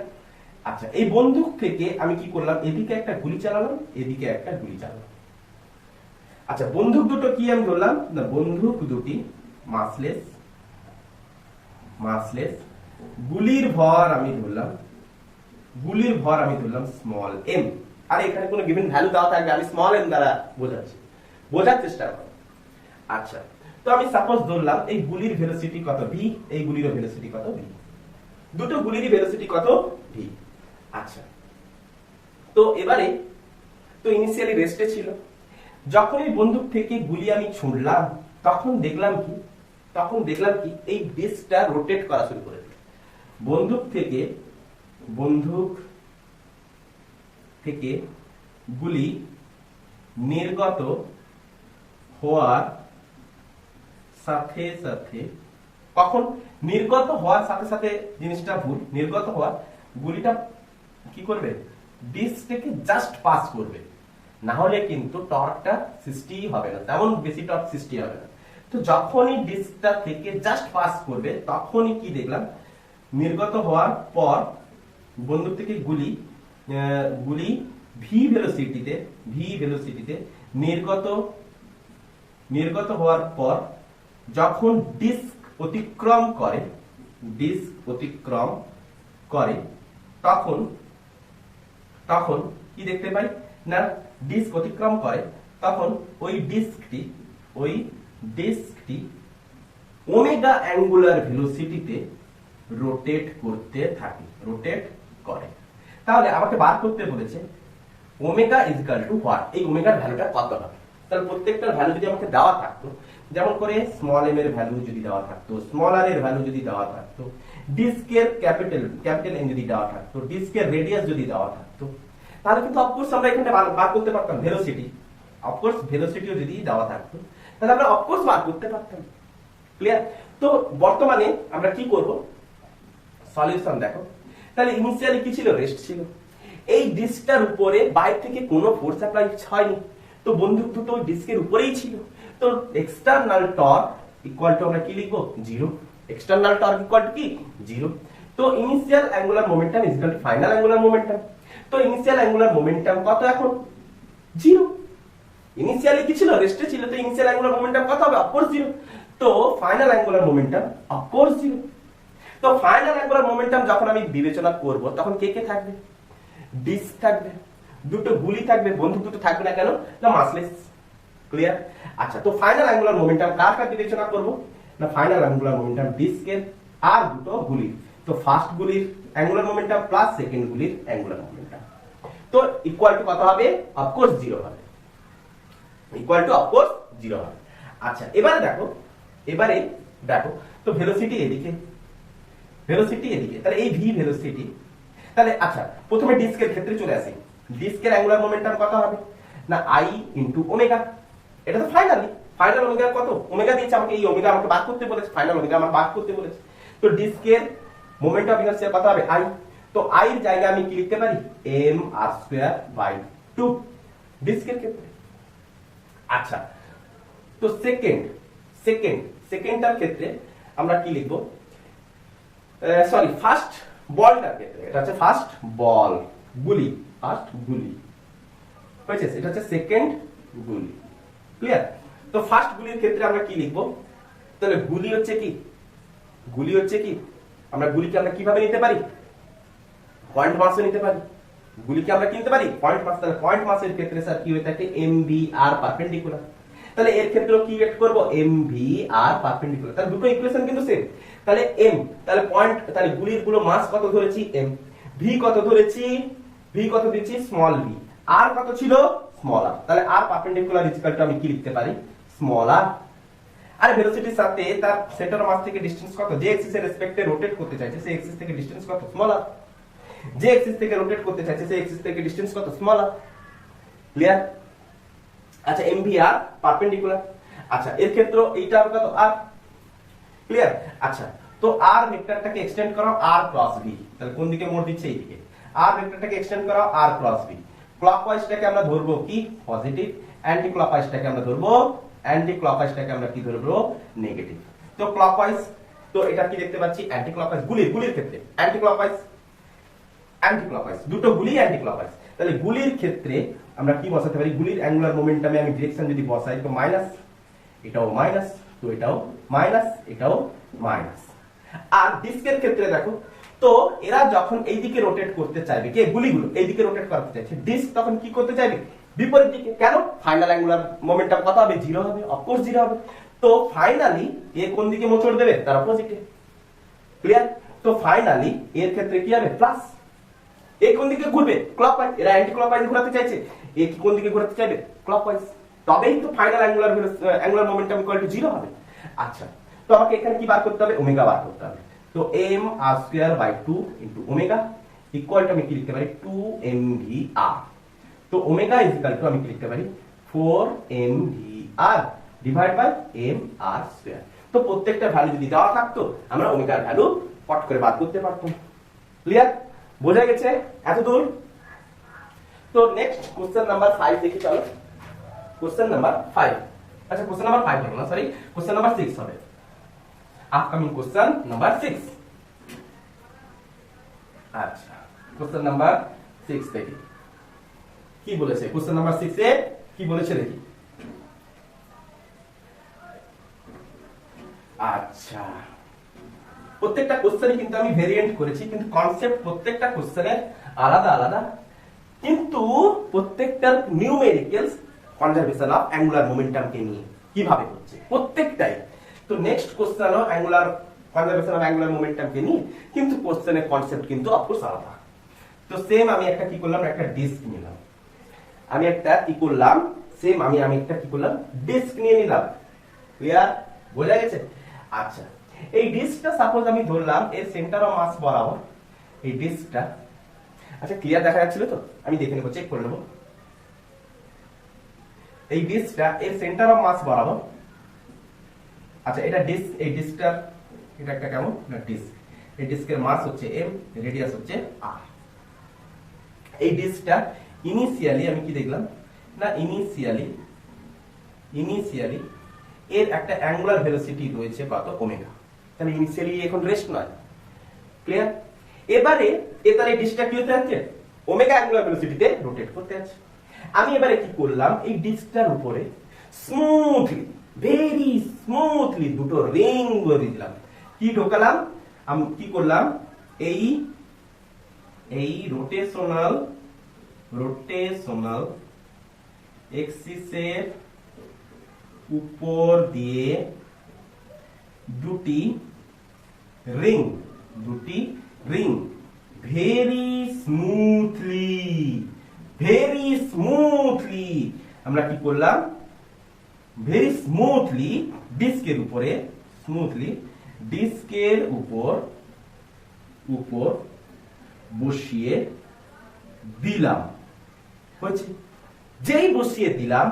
আচ্ছা, এই বন্দুক থেকে আমি কি করলাম? এদিকে একটা গুলি চালালাম, এদিকে একটা গুলি চালালাম। আচ্ছা, বন্দুক দুটো কি আমি ধরলাম? না বন্দুক দুটি মাসলেস। গুলির ভর আমি ধরলাম গুলির ভর আমি ধরলাম স্মল m, আর এখানে কোনো গিভেন ভ্যালু দেওয়া থাকবে, আমি স্মল m দ্বারা বোঝাচ্ছি, বোঝার চেষ্টা করো। আচ্ছা, তো আমি সাপোজ ধরলাম এই গুলির ভেলোসিটি কত v, এই গুলির ভেলোসিটি কত v, দুটো গুলিরই ভেলোসিটি কত v। আচ্ছা, তো এবারে তো ইনিশিয়ালি রেস্টে ছিল, যখন এই বন্দুক থেকে গুলি আমি ছুঁড়লাম তখন দেখলাম কি এই ডিস্কটা রোটেট করা শুরু করে দিল। বন্দুক থেকে গুলি নির্গত হওয়ার সাথে সাথে, কখন নির্গত হওয়ার সাথে সাথে জিনিসটা ভুল, নির্গত হওয়ার গুলিটা কি করবে, ডিস্কটাকে জাস্ট পাস করবে, না হলে কিন্তু টর্কটা সৃষ্টি হবে না, তেমন বেশি টর্ক সৃষ্টি হবে না। তো যখনই ডিস্কটা থেকে জাস্ট পাস করবে তখনই কি দেখলাম, নির্গত হওয়ার পর বন্দুক থেকে গুলি ভি ভেলোসিটিতে নির্গত হওয়ার পর যখন ডিস্ক অতিক্রম করে তখন কি দেখতে পাই না, ডিস্ক অতিক্রম করে তখন ওই ডিস্কটি ওমেগা অ্যাঙ্গুলার ভেলোসিটিতে রোটেট করে। তাহলে আমাকে বার করতে বলেছে omega is equal two what, এই ওমেগার ভ্যালুটা কত হবে। তাহলে প্রত্যেকটার ভ্যালু যদি আমাকে দেওয়া থাকতো, যেমন করে স্মল m এর ভ্যালু যদি দেওয়া থাকতো, স্মল r এর ভ্যালু যদি দেওয়া থাকতো, ডিস্কের ক্যাপিটাল N যদি দেওয়া থাকতো, ডিস্কের রেডিয়াস যদি দেওয়া থাকতো, তাহলে কিন্তু অফকোর্স আমরা এখানে বার করতে পারতাম ভেলোসিটি। অফকোর্স ভেলোসিটিও যদি দেওয়া থাকতো তাহলে আমরা অফকোর্স বার করতে পারতাম। ক্লিয়ার? তো বর্তমানে আমরা কি করব, সলিউশন দেখো। তাহলে ইনিশিয়ালি কি ছিল, রেস্ট ছিল, এই ডিস্কটার উপরে বাইরে থেকে কোনো ফোর্স অ্যাপ্লাই হয়নি, তো বন্দুক দুটো ডিস্কের উপরেই ছিল, তো এক্সটার্নাল টর্ক ইকুয়াল টু আমরা কি লিখবো, zero. External torque equal to কি, জিরো। তো initial angular momentum is equal to final angular momentum. তো ইনিশিয়াল অ্যাঙ্গুলার মোমেন্টাম কত এখন, জিরো। ইনিশিয়ালি কি ছিল, রেস্টে ছিল, তো ইনিশিয়াল অ্যাঙ্গুলার মোমেন্টাম কত হবে, অফকোর্স জিরো। তো final angular momentum of course zero. তো ফাইনাল অ্যাঙ্গুলার মোমেন্টাম যখন আমি বিবেচনা করব তখন কে কে থাকবে, ডিস্ক থাকবে, দুটো গুলি থাকবে, বন্দুক দুটো থাকবে না কেন, না মাসলেস। ক্লিয়ার? আচ্ছা, তো ফাইনাল অ্যাঙ্গুলার মোমেন্টাম কার বিবেচনা করব, না ফাইনাল অ্যাঙ্গুলার মোমেন্টাম ডিস্কের আর দুটো গুলির। তো ফার্স্ট গুলির অ্যাঙ্গুলার মোমেন্টাম প্লাস সেকেন্ড গুলির অ্যাঙ্গুলার মোমেন্টাম, তো ইকুয়াল টু কত হবে, অফকোর্স জিরো হবে, ইকুয়াল টু অফকোর্স জিরো হবে। আচ্ছা, এবারে দেখো তো ভেলোসিটি এদিকে, তাহলে এই ভি ভেলোসিটি, তাহলে আচ্ছা প্রথমে ডিস্কের ক্ষেত্রে চলে আসি। ডিস্কের অ্যাঙ্গুলার মোমেন্টাম কত হবে, না আই ইনটু ওমেগা। এটা তো ফাইনাল ওমেগা কত, ওমেগা দিয়েছে আমাকে, এই ওমেগা আমাকে বার করতে বলেছে, ফাইনাল ওমেগা আমার বার করতে বলেছে। তো ডিস্কের মোমেন্ট অফ ইনার্শিয়া কত হবে, আই। তো আই এর জায়গায় আমি কি লিখতে পারি, এম আর স্কয়ার বাই 2 ডিস্কের ক্ষেত্রে। আচ্ছা, তো সেকেন্ডটার ক্ষেত্রে আমরা কি লিখবো, সরি ফার্স্ট বলটার ক্ষেত্রে, এটা হচ্ছে ফার্স্ট বল, ফার্স্ট গুলি হয়েছে, এটা হচ্ছে সেকেন্ড গুলি। ক্লিয়ার? তো ফার্স্ট গুলির ক্ষেত্রে আমরা কি লিখবো, তাহলে গুলি হচ্ছে কি আমরা গুলিকে আমরা কিভাবে নিতে পারি, পয়েন্ট মাসে নিতে পারি। গুলিকে আমরা কিনতে পারি পয়েন্ট মাস, তাহলে পয়েন্ট মাসের ক্ষেত্রে স্যার কি হয়ে থাকে, MVR পারপেন্ডিকুলার। তাহলে এর ক্ষেত্রেও কি ওয়েট করব, MVR পারপেন্ডিকুলার। তাহলে দুটো ইকুয়েশন কিন্তু সেম। তাহলে m, তাহলে পয়েন্ট, তাহলে গুলির গুলো মাস কত ধরেছি m, v কত ধরেছি, স্মল v, r কত ছিল, স্মল r। তাহলে r perpendicular is equal to আমি কি লিখতে পারি, স্মল r। আর ভেলোসিটির সাথে তার সেন্টার মাস থেকে ডিসটেন্স কত, যে এক্সিস এর রেসপেক্টে রোটেট করতে চাইছে সেই এক্সিস থেকে ডিসটেন্স কত, স্মল r। যে এক্সিস থেকে রোটেট করতে চাইছে সেই এক্সিস থেকে ডিসটেন্স কত, স্মল r। ক্লিয়ার? আচ্ছা, MVR পারপেন্ডিকুলার। আচ্ছা, এর ক্ষেত্রে এইটা হবে কত, r। ক্লিয়ার? আচ্ছা, তো r ভেক্টরটাকে এক্সটেন্ড করাও r ক্রস v, তাহলে কোন দিকে মোড় দিচ্ছে, এইদিকে। r ভেক্টরটাকে এক্সটেন্ড করাও r ক্রস v। ক্লকওয়াইজটাকে আমরা ধরবো কি, পজিটিভ, অ্যান্টি ক্লকওয়াইজটাকে আমরা কি ধরবো, নেগেটিভ। তো ক্লকওয়াইজ, তো এটা কি দেখতে পাচ্ছি, অ্যান্টি ক্লকওয়াইজ, গুলির ক্ষেত্রে অ্যান্টি ক্লকওয়াইজ, দুটো গুলি অ্যান্টি ক্লকওয়াইজ। তাহলে গুলির ক্ষেত্রে আমরা কি বসাতে পারি, গুলির অ্যাঙ্গুলার মোমেন্টামে আমি ডিরেকশন যদি বসাই, তো মাইনাস, এটাও মাইনাস, তো এটাও মাইনাস, এটাও মাইনাস। আর ডিস্কের ক্ষেত্রে দেখো, তো এরা যখন এইদিকে রোটেট করতে চাইবে, কে গুলিগুলো এইদিকে রোটেট করতে চাইছে, ডিস্ক তখন কি করতে চাইবে বিপরীত দিকে। কেন? ফাইনাল অ্যাঙ্গুলার মোমেন্টাম কত হবে? 0 হবে, অফকোর্স 0 হবে। তো ফাইনালি এ কোন দিকে মোচড় দেবে? তার অপোজিটে। ক্লিয়ার? তো ফাইনালি এর ক্ষেত্রে কি হবে? প্লাস। এ কোন দিকে ঘুরবে? ক্লকওয়াইজ। এরা অ্যান্টি ক্লকওয়াইজ ঘোরাতে চাইছে, এ কি কোন দিকে ঘোরাতে চাইবে? ক্লকওয়াইজ। তবেই তো final angular momentum equal to 0 হবে। আচ্ছা, তো আমাকে এখানে কি বার করতে হবে? ওমেগা বার করতে হবে। তো m r square by 2 into omega equal to আমি কি লিখতে পারি? 2mvr। তো ওমেগা ইজ ইকুয়াল টু আমি কি লিখতে পারি? 4mvr divide by mr square. তো প্রত্যেকটা ভ্যালু যদি দেওয়া থাকতো আমরা ওমেগার ভ্যালু পট করে বার করতে পারতাম। ক্লিয়ার? বোঝা গেছে এত দূর? তো নেক্সট কোশ্চেন নাম্বার 5 দেখি চলো। কোশ্চেন নাম্বার 5, আচ্ছা কোশ্চেন নাম্বার 5 হবে না, সরি কোশ্চেন নাম্বার 6 হবে। Upcoming question number 6। আচ্ছা, কোশ্চেন নাম্বার 6 দেখি কি বলেছে। কোশ্চেন নাম্বার 6 এ কি বলেছে দেখি। আচ্ছা, প্রত্যেকটা কোশ্চেনে কিন্তু আমি ভেরিয়েন্ট করেছি, কিন্তু কনসেপ্ট প্রত্যেকটা কোশ্চেনের আলাদা আলাদা, কিন্তু প্রত্যেকটার নিউমেরিক্যালস কনজারভেশন অফ অ্যাঙ্গুলার মোমেন্টামকে নিয়ে কিভাবে হচ্ছে প্রত্যেকটাই। তো নেক্সট কোশ্চেনও অ্যাঙ্গুলার কনজারভেশন অফ অ্যাঙ্গুলার মোমেন্টামকে নিয়ে, কিন্তু কোশ্চেনের কনসেপ্ট কিন্তু অফকোর্স আলাদা। তো সেম আমি একটা কি করলাম? একটা ডিস্ক নিলাম। আমি একটা কি করলাম? সেম আমি একটা কি করলাম? ডিস্ক নিয়ে নিলাম। ক্লিয়ার? বোঝা গেছে? আচ্ছা, এই ডিস্কটা সাপোজ আমি ধরলাম এর সেন্টার অফ মাস বরাবর এই ডিস্কটা। আচ্ছা, ক্লিয়ার দেখা যাচ্ছিল তো? আমি দেখে নেবো, চেক করে নেবো। এই ডিস্কটা এর সেন্টার অফ মাস বরাবর। আচ্ছা, এটা ডিস্ক, এই ডিস্কটার এটা একটা কেমন না ডিস্ক। এই ডিস্কের মাস হচ্ছে m, রেডিয়াস হচ্ছে r। এই ডিস্কটা ইনিশিয়ালি আমি কি দেখলাম না, ইনিশিয়ালি এর একটা অ্যাঙ্গুলার ভেলোসিটি রয়েছে কত? ওমেগা। তাহলে ইনিশিয়ালি এখন রেস্ট নয়। ক্লিয়ার? এবারে এই ডিস্কটা কি হতে যাচ্ছে? ওমেগা অ্যাঙ্গুলার ভেলোসিটিতে রোটেট করতে যাচ্ছে। আমি এবারে কি করলাম? এই ডিস্কটার উপরে স্মুথলি, ভেরি স্মুথলি দুটো রিং বসিয়ে দিলাম। কি ঢোকালাম? আমি কি করলাম? এই রোটেশনাল এক্সিসের উপর দিয়ে দুটি রিং ভেরি স্মুথলি আমরা কি করলাম? ভেরি স্মুথলি ডিস্কের উপর বসিয়ে দিলাম। হয়েছে? যেই বসিয়ে দিলাম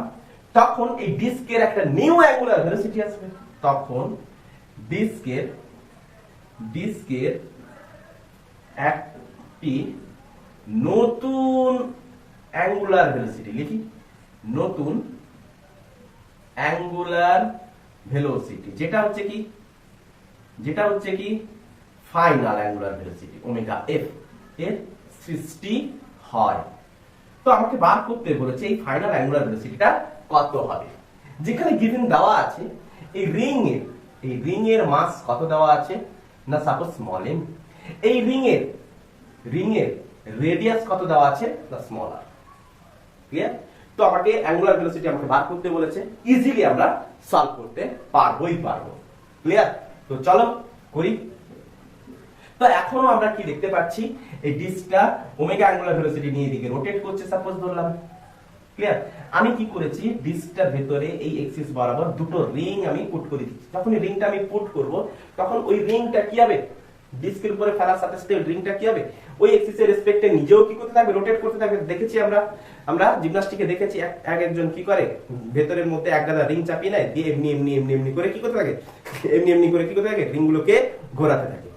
তখন এই ডিস্কের একটা নিউ অ্যাঙ্গুলার ভেলোসিটি আসবে। তখন ডিস্কের একটি নতুন অ্যাঙ্গুলার ভেলোসিটি, লিখি নতুন অ্যাঙ্গুলার ভেলোসিটি, যেটা হচ্ছে কি final angular velocity omega F এর সৃষ্টি হয়। তো আমাকে বার করতে বলেছে এই ফাইনাল অ্যাঙ্গুলার ভেলোসিটিটা কত হবে। যেখানে গিভেন দেওয়া আছে এই রিং এর মাস কত দেওয়া আছে না, সাপোজ স্মল m। এই রিং এর রেডিয়াস কত দেওয়া আছে না, স্মল r। ক্লিয়ার? তো আমাকে অ্যাঙ্গুলার ভেলোসিটি আমাকে বার করতে বলেছে, ইজিলি আমরা সলভ করতে পারবো। ক্লিয়ার? তো চলো করি। তো এখনো আমরা কি দেখতে পাচ্ছি? এই ডিস্কটা ওমেগা অ্যাঙ্গুলার ভেলোসিটি নিয়ে এদিকে রোটেট করছে, সাপোজ ধরলাম। ক্লিয়ার? আমি কি করেছি? ডিস্কটার ভেতরে এই এক্সিস বরাবর দুটো রিং আমি পুট করে দিচ্ছি। যখন এই রিংটা আমি পুট করব তখন ওই রিংটা কি হবে? ডিস্কের উপরে ফেলার সাথে সাথে রিংটা কি হবে? ওই এক্সিসের রেসপেক্টে নিজেও কি করতে থাকবে? রোটেট করতে থাকবে। দেখেছি আমরা জিমনাস্টিকে দেখেছি একজন কি করে, ভেতরের মধ্যে এক গাদা রিং চাপিয়ে নেয়, দিয়ে এমনি করে কি করতে থাকে? এমনি করে কি করতে থাকে? রিংগুলোকে ঘোরাতে থাকে।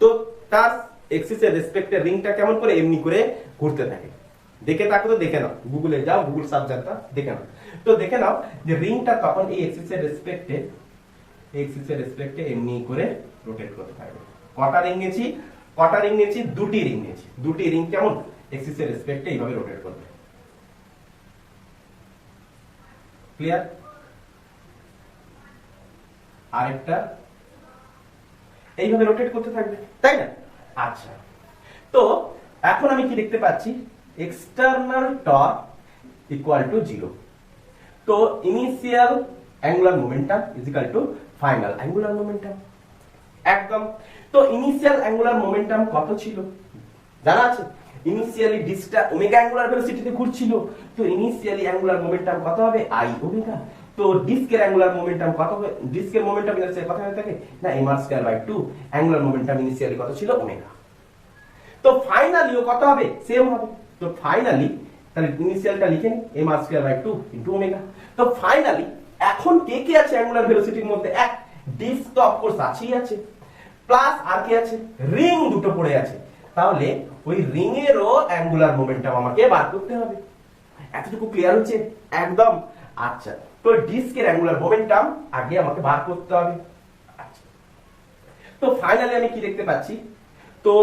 তো তার এক্সিসের রেসপেক্টে রিংটা কেমন করে? এমনি করে ঘুরতে থাকে। দেখে থাকো তো দেখে নাও, গুগলে যাও, গুগল সার্চটা দেখে নাও। তো দেখে নাও যে রিংটা তখন এই এক্সিসের রেসপেক্টে এমনি করে রোটেট করতে থাকবে। কটা রিং নিয়েছি? দুটি রিং নিয়েছি। দুটি রিং কেমন? এক্সিসের রেসপেক্টে এইভাবে রোটেট করবে। ক্লিয়ার? আরেকটা এইভাবে রোটেট করতে থাকবে, তাই না? আচ্ছা, তো এখন আমি কি দেখতে পাচ্ছি, এক্সটার্নাল টর্ক ইকুয়াল টু 0। তো initial angular momentum is equal to final angular momentum. একদম। তো ইনিশিয়াল অ্যাঙ্গুলার মোমেন্টাম কত ছিল জানা আছে? ইনিশিয়ালি ডিস্কটা ওমেগা অ্যাঙ্গুলার ভেলোসিটিতে ঘুরছিল, তো ইনিশিয়ালি অ্যাঙ্গুলার মোমেন্টাম কত হবে? I omega. তো ডিস্কের অ্যাঙ্গুলার মোমেন্টাম কত হবে? ডিস্কের মোমেন্টাম ইনিশিয়ালি কত হয়ে থাকে না m r²/2, angular momentum initially কত ছিল? ওমেগা। তো ফাইনালিও কত হবে? সেম হবে। তো ফাইনালি তাহলে ইনিশিয়ালটা লিখে নি m r²/2 ইনটু ওমেগা। তো ফাইনালি এখন কে কে আছে অ্যাঙ্গুলার ভেলোসিটির মধ্যে? এক ডিস্ক তো অফকোর্স আছেই আছে, প্লাস আর কি আছে? রিং দুটো পড়ে আছে। তাহলে ওই রিং এরও অ্যাঙ্গুলার মোমেন্টাম আমাকে বার করতে হবে। এতটুকু ক্লিয়ার হচ্ছে? একদম। আচ্ছা, তো ডিস্কের অ্যাঙ্গুলার মোমেন্টাম আগে আমাকে বার করতে হবে। আচ্ছা, তো ফাইনালি আমি কি দেখতে পাচ্ছি, তো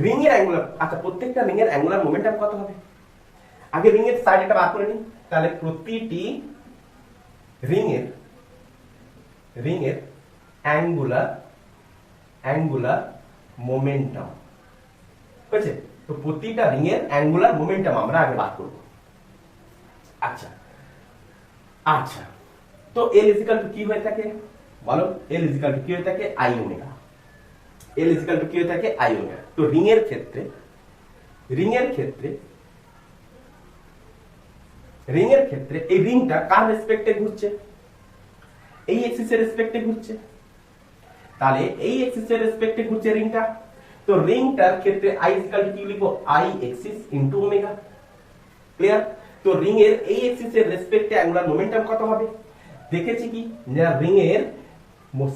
রিং এর অ্যাঙ্গুলার, আচ্ছা প্রত্যেকটা রিং এর অ্যাঙ্গুলার মোমেন্টাম কত হবে? আগে রিং এর সাইড এটা বার করে নিই। তাহলে প্রতিটি রিং এর অ্যাঙ্গুলার মোমেন্টাম হয়েছে। তো প্রতিটা রিং এর অ্যাঙ্গুলার মোমেন্টাম আমরা আগে বার করব। আচ্ছা আচ্ছা, তো L ইকুয়াল টু কি হয়ে থাকে বলো? L ইকুয়াল টু কি হয়ে থাকে? I omega. L equal to কি হয়ে থাকে? I omega. তো রিং এর ক্ষেত্রে এই রিংটা কার রেসপেক্টে ঘুরছে? এই এক্সিস এর রেসপেক্টে ঘুরছে। তাহলে এই এক্সিস এর রেসপেক্টে ঘুরছে রিংটা। তো রিংটার ক্ষেত্রে I ইকুয়াল টু কি লিখবো? I axis into omega. Clear? তো রিং এর এই এক্সিস এর রেসপেক্টে অ্যাঙ্গুলার মোমেন্টাম কত হবে? দেখেছি কি না রিং এর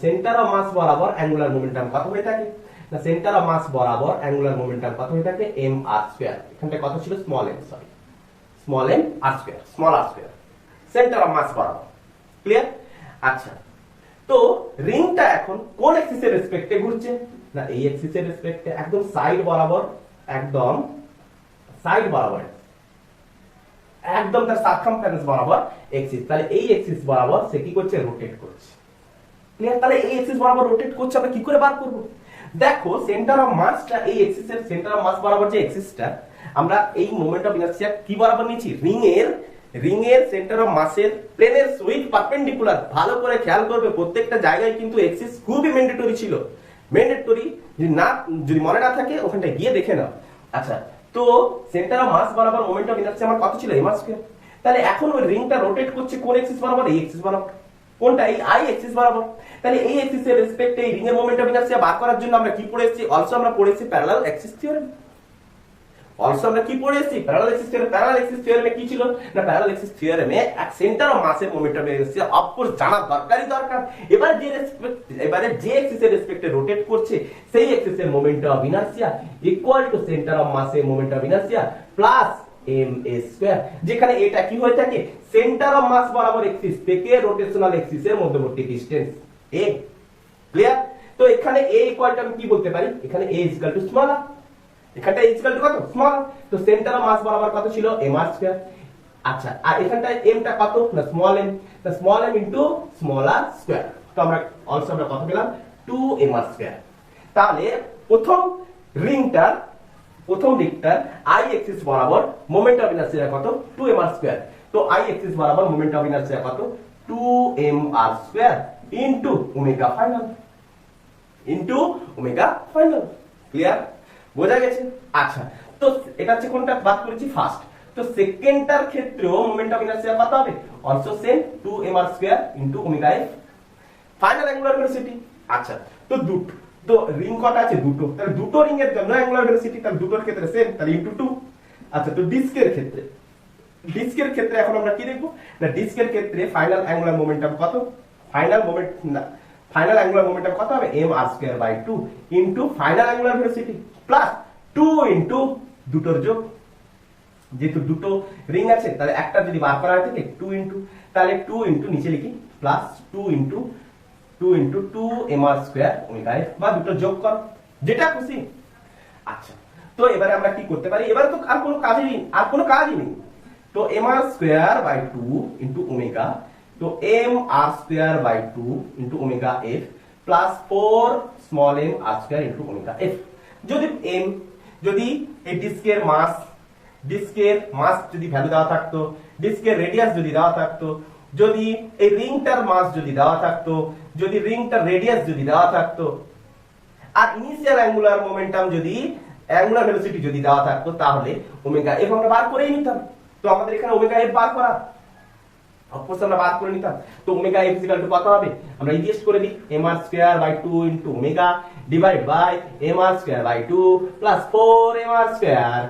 সেন্টার অফ মাস বরাবর অ্যাঙ্গুলার মোমেন্টাম কত হয়ে থাকে না, সেন্টার অফ মাস বরাবর অ্যাঙ্গুলার মোমেন্টাম কত হয়ে থাকে? mr²। এখানটা কত ছিল? Small m, sorry small m r², small r², centre of mass বরাবর। ক্লিয়ার? আচ্ছা, তো রিংটা এখন কোন এক্সিস এর রেসপেক্টে ঘুরছে না, এই এক্সিস এর রেসপেক্টে, একদম সাইড বরাবর, একদম সাইড বরাবর, একদম তার সারকামফারেন্স বরাবর এক্সিস। তাহলে এই এক্সিস বরাবর সে কি করছে? রোটেট করছে। ক্লিয়ার? তাহলে এই এক্সিস বরাবর রোটেট করছে, আমরা কি করে বার করব? দেখো সেন্টার অফ মাসটা, এই এক্সিস এর সেন্টার অফ মাস বরাবর যে এক্সিসটা, আমরা এই মোমেন্ট অফ ইনারশিয়া কি বরাবর নিয়েছি? রিং এর সেন্টার অফ মাসের প্লেনের সহিত পারপেন্ডিকুলার। ভালো করে খেয়াল করবে, প্রত্যেকটা জায়গায় কিন্তু এক্সিস খুবই ম্যান্ডেটরি ছিল। ম্যান্ডেটরি যদি মনে না থাকে ওখানটায় গিয়ে দেখে নাও। আচ্ছা, তো সেন্টার অফ মাস বরাবর মোমেন্ট অফ ইনারশিয়া আমার কত ছিল? m²। তাহলে এখন ওই রিংটা রোটেট করছে কোন এক্সিস বরাবর? এই এক্সিস বরাবর। কোনটা? এই আই এক্সিস বরাবর। তাহলে এই এক্সিস এর রেসপেক্টে এই রিং এর মোমেন্ট অফ ইনারশিয়া বার করার জন্য আমরা কি পড়েছি? অলসো আমরা পড়েছি parallel axis theorem. Parallel axis থিওরেমে কি ছিল না, প্যারালাল অ্যাক্সিস থিওরেমে এক সেন্টার অফ মাসের মোমেন্ট অফ ইনারশিয়া অফকোর্স জানা দরকার। এবারে যে এক্সিস এর রেসপেক্টে রোটেট করছে সেই এক্সিস এর moment of inertia equal to centre of মাসের moment of inertia plus ma², যেখানে এটা কি হয়ে থাকে? সেন্টার অফ মাস বরাবর এক্সিস থেকে রোটেশনাল এক্সিস এর মধ্যবর্তী ডিসটেন্স a। ক্লিয়ার? তো এখানে a ইকুয়াল টু আমি কি বলতে পারি? এখানে a equal to small r, এখানটা a ইকুয়াল টু কত? Small r। তো সেন্টার অফ মাস বরাবর কত ছিল? mr²। আচ্ছা, আর এখানটায় m টা কত না, স্মল m। তো small m into small r²। তো আমরা অলসো আমরা কত পেলাম? 2mr²। তাহলে প্রথম দিকটার I এক্সিস বরাবর মোমেন্ট অফ ইনারশিয়া কত? 2mr²। তো I এক্সিস বরাবর মোমেন্ট অফ ইনারশিয়া কত? 2mr² into omega final. Clear? বোঝা গেছে? আচ্ছা, তো এটা হচ্ছে কোনটা বাদ করেছি? ফার্স্ট। তো সেকেন্ডটার ক্ষেত্রেও মোমেন্ট অফ ইনারশিয়া কত হবে? Also same 2mr² into omega f, final angular velocity. আচ্ছা, তো রিং কটা আছে? দুটো। তাহলে দুটো রিং এর জন্য অ্যাঙ্গুলার ভেলোসিটি, তাহলে দুটোর ক্ষেত্রে সেম, তাহলে ইনটু 2। আচ্ছা, তো ডিস্কের ক্ষেত্রে এখন আমরা কি দেখব না, ডিস্কের ক্ষেত্রে ফাইনাল অ্যাঙ্গুলার মোমেন্টাম কত? ফাইনাল অ্যাঙ্গুলার মোমেন্টাম কত হবে? mr²/2 into final angular velocity plus 2 into দুটোর যোগ। যেহেতু দুটো রিং আছে তাহলে একটা যদি বার করা হয় থাকে 2 ইনটু, তাহলে 2 ইনটু নিচে লিখি plus 2 into 2mr² omega f, বা দুটো যোগ করো যেটা খুশি। আচ্ছা, তো এবারে আমরা কি করতে পারি? এবারে তো আর কোনো কাজই নেই। তো mr²/2 ইনটু ওমেগা, তো mr²/2 into omega f plus 4 small m r² into omega f। যদি এম, যদি এই ডিস্কের মাস যদি ভ্যালু দেওয়া থাকতো, ডিস্কের রেডিয়াস যদি দেওয়া থাকতো, যদি এই রিংটার মাস যদি দেওয়া থাকতো, যদি রিংটার রেডিয়াস যদি দেওয়া থাকতো, আর ইনিশিয়াল অ্যাঙ্গুলার মোমেন্টাম যদি অ্যাঙ্গুলার ভেলোসিটি যদি দেওয়া থাকতো, তাহলে ওমেগা এফ আমরা বার করেই নিতাম। তো আমাদের এখানে ওমেগা এফ বার করা, অফকোর্স আমরা বার করে নিতাম। তো ওমেগা এফ ইকুয়াল টু কত হবে, আমরা ইজিয়েস্ট করে দিই, mr square by 2 into omega divide by mr square by 2 plus 4mr square,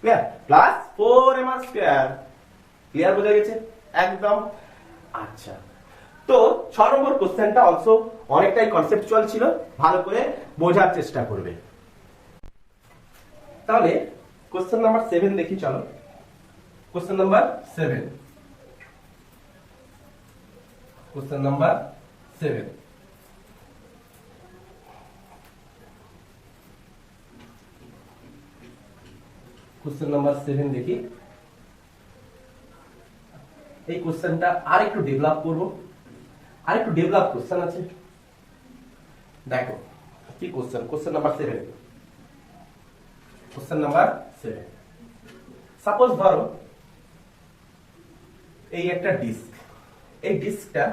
clear, plus 4mr square. Clear, বোঝা গেছে একদম? আচ্ছা, তো 6 নম্বর কোশ্চেনটা অলসো অনেকটাই কনসেপচুয়াল ছিল, ভালো করে বোঝার চেষ্টা করবে। তাহলে কোশ্চেন নাম্বার 7 দেখি, চলো question number 7, question number 7। Question number 7 দেখি। এই কোশ্চেনটা আর একটু ডেভেলপ করব, আর একটু ডেভেলপ কোশ্চেন আছে। দেখো কি question, question number 7, question number 7। Suppose ধরো এই একটা ডিস্ক, এই ডিস্কটা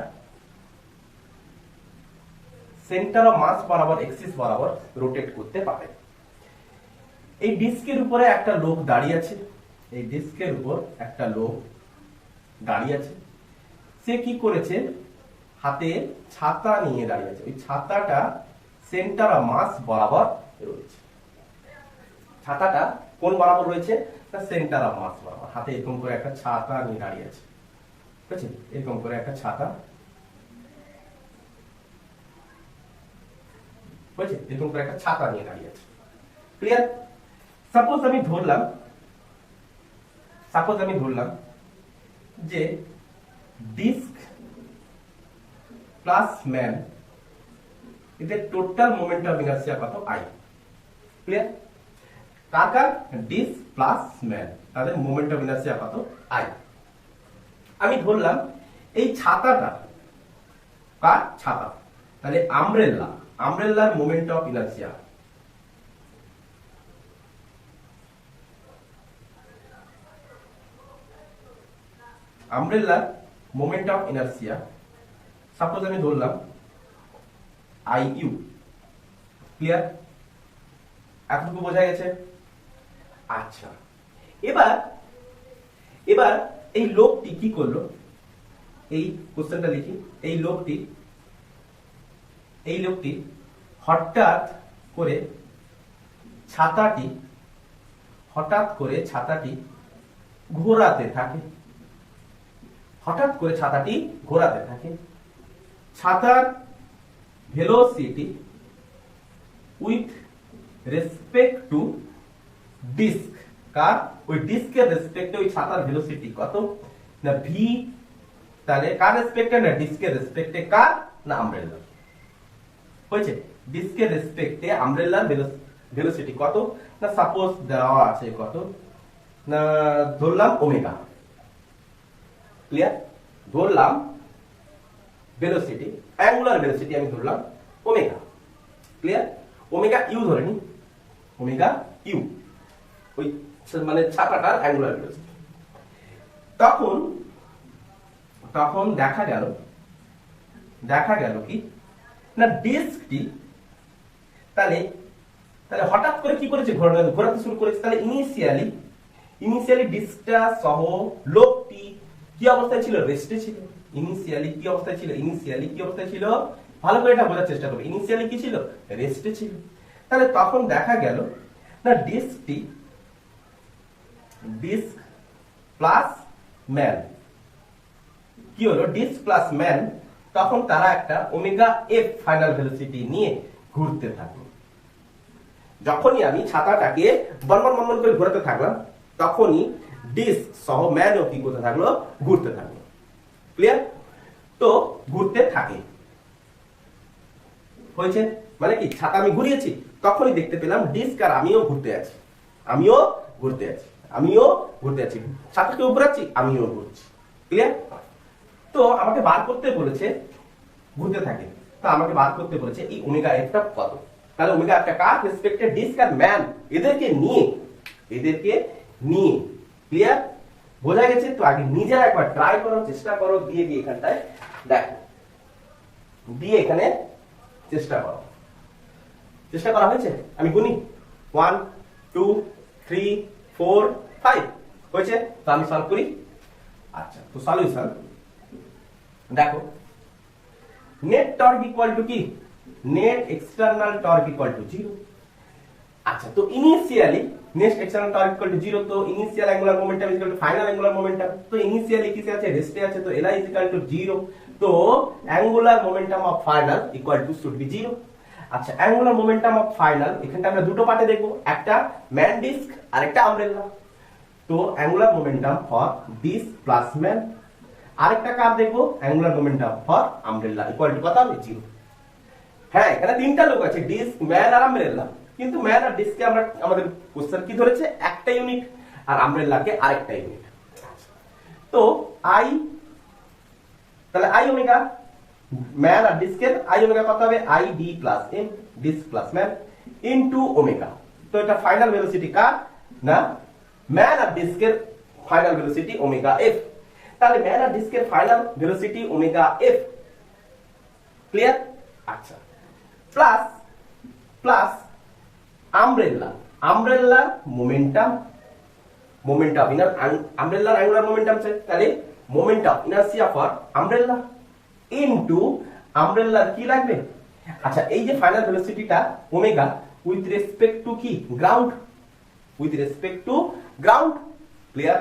সেন্টার অফ মাস বরাবর এক্সিস বরাবর রোটেট করতে পারে। এই ডিস্কের উপরে একটা লোক দাঁড়িয়ে আছে, এই ডিস্কের উপর একটা লোক দাঁড়িয়ে আছে। সে কি করেছে, হাতে ছাতা নিয়ে দাঁড়িয়ে আছে। ওই ছাতাটা সেন্টার অফ মাস বরাবর রয়েছে। ছাতাটা কোন বরাবর রয়েছে, না সেন্টার অফ মাস বরাবর। হাতে এরকম করে একটা ছাতা নিয়ে দাঁড়িয়ে আছে, ঠিক আছে, এরকম করে একটা ছাতা, বুঝছে, এরকম করে একটা ছাতা নিয়ে দাঁড়িয়ে আছে। ক্লিয়ার? সাপোজ আমি ধরলাম যে ডিস্ক প্লাস ম্যান, এদের টোটাল মোমেন্ট অফ ইনার্সিয়া কত, আই। ক্লিয়ার? কার ডিস্ক প্লাস ম্যান, তাদের মোমেন্ট অফ ইনার্সিয়া কত, আই। আমি ধরলাম এই ছাতাটা কার ছাতা, তাহলে আমব্রেলার মোমেন্ট অফ ইনার্সিয়া, আমব্রেলার মোমেন্ট অফ ইনার্সিয়া সাপোজ আমি ধরলাম আই ইউ। ক্লিয়ার? এতটুকু বোঝা গেছে? আচ্ছা, এবার এই লোকটি কি করলো, এই কোশ্চেনটা লিখি। এই লোকটি হঠাৎ করে ছাতাটি ঘোরাতে থাকে। ছাতার velocity with respect to disc, কার, ওই ডিস্কের রেসপেক্টে ওই ছাতার ভেলোসিটি কত, না ভি। তাহলে কার রেসপেক্টে, না ডিস্কের রেসপেক্টে, কার, না আমব্রেলার। হয়েছে, ডিস্কের রেসপেক্টে আমব্রেলার ভেলোসিটি কত, না সাপোজ দেওয়া আছে কত, না ধরলাম ওমেগা। ক্লিয়ার? ধরলাম ভেলোসিটি, অ্যাঙ্গুলার ভেলোসিটি আমি ধরলাম ওমেগা। ক্লিয়ার? ওমেগা ইউ ধরে নি, ওমেগা ইউ, ওই মানে ছাতাটার অ্যাঙ্গুলার ভেলোসিটি। তখন দেখা গেল কি, না ডিস্কটি তাহলে হঠাৎ করে কি করেছে, ঘোরাতে শুরু করেছে। তাহলে ইনিশিয়ালি ডিস্কটা সহ লোকটি কি অবস্থায় ছিল, রেস্টে ছিল। ইনিশিয়ালি কি অবস্থায় ছিল, ভালো করে এটা বোঝার চেষ্টা করবে। ইনিশিয়ালি কি ছিল, রেস্টে ছিল। তাহলে তখন দেখা গেল না ডিস্ক প্লাস ম্যান কি হলো, ডিস্ক প্লাস ম্যান, তখন তারা একটা ওমেগা এফ ফাইনাল ভেলোসিটি নিয়ে ঘুরতে থাকলো। যখনই আমি ছাতাটাকে বনবন করে ঘোরাতে থাকলাম, তখনই ডিস্ক সহ ম্যানও কি করতে থাকলো, ঘুরতে থাকলো। ক্লিয়ার? তো ঘুরতে থাকে, হয়েছে মানে কি, ছাতা আমি ঘুরিয়েছি, তখনই দেখতে পেলাম ডিস্ক আর আমিও ঘুরতে আছি, ছাতাকেও ঘুরাচ্ছি, আমিও ঘুরছি। ক্লিয়ার? তো আমাকে বার করতে বলেছে, ঘুরতে থাকে, তো আমাকে বার করতে বলেছে এই ওমেগা এফটা কত। তাহলে ওমেগা একটা কার রেসপেক্টে ডিস্ক আর ম্যান এদেরকে নিয়ে ক্লিয়ার বোঝা গেছে। তো আগে নিজেরা একবার ট্রাই করার চেষ্টা করো, দিয়ে এখানটায় দেখো, দিয়ে এখানে চেষ্টা করা হয়েছে। আমি গুনি 1 2 3 4 5 হয়েছে। তো আমি সলভ করি। আচ্ছা, তো সলিউশন দেখো, নেট টর্ক ইকুয়াল টু কি, net external torque equal to 0। আচ্ছা, তো initially net external torque equal to 0, তো initial angular momentum equal to final angular momentum. তো ইনিশিয়ালি কিসে আছে, রেস্টে আছে, তো Li ইকুয়াল টু 0। তো angular momentum of final equal to should be 0। আচ্ছা, অ্যাঙ্গুলার মোমেন্টাম অফ ফাইনাল এখানটা আমরা দুটো পার্টে দেখব, একটা ম্যান ডিস্ক আর একটা আমব্রেলা। তো angular momentum for disc plus man, আরেকটা কার দেখবো, angular momentum for umbrella equal to কত হবে, 0। হ্যাঁ, এখানে তিনটা লোক আছে, ডিস্ক, ম্যান আর আমব্রেলা, কিন্তু ম্যান আর ডিস্ককে আমরা আমাদের কোশ্চেন কি ধরেছে, একটা ইউনিট, আর আমব্রেলাকে আরেকটা ইউনিট। তো আই, তাহলে আই ওমেগা, ম্যান আর ডিস্কের আই ওমেগা কত হবে, I D plus M, disc plus man into omega. তো এটা ফাইনাল ভেলোসিটি কার না, ম্যান আর ডিস্কের ফাইনাল ভেলোসিটি ওমেগা এফ। তাহলে ম্যান আর ডিস্কের final velocity omega F, clear. আচ্ছা, প্লাস আমব্রেলার মোমেন্টাম আমব্রেলার অ্যাঙ্গুলার মোমেন্টাম চাই, তাহলে moment of inertia for umbrella into আমব্রেলার কি লাগবে। আচ্ছা, এই যে ফাইনাল ভেলোসিটিটা ওমেগা উইথ রেসপেক্ট টু কি, গ্রাউন্ড, ক্লিয়ার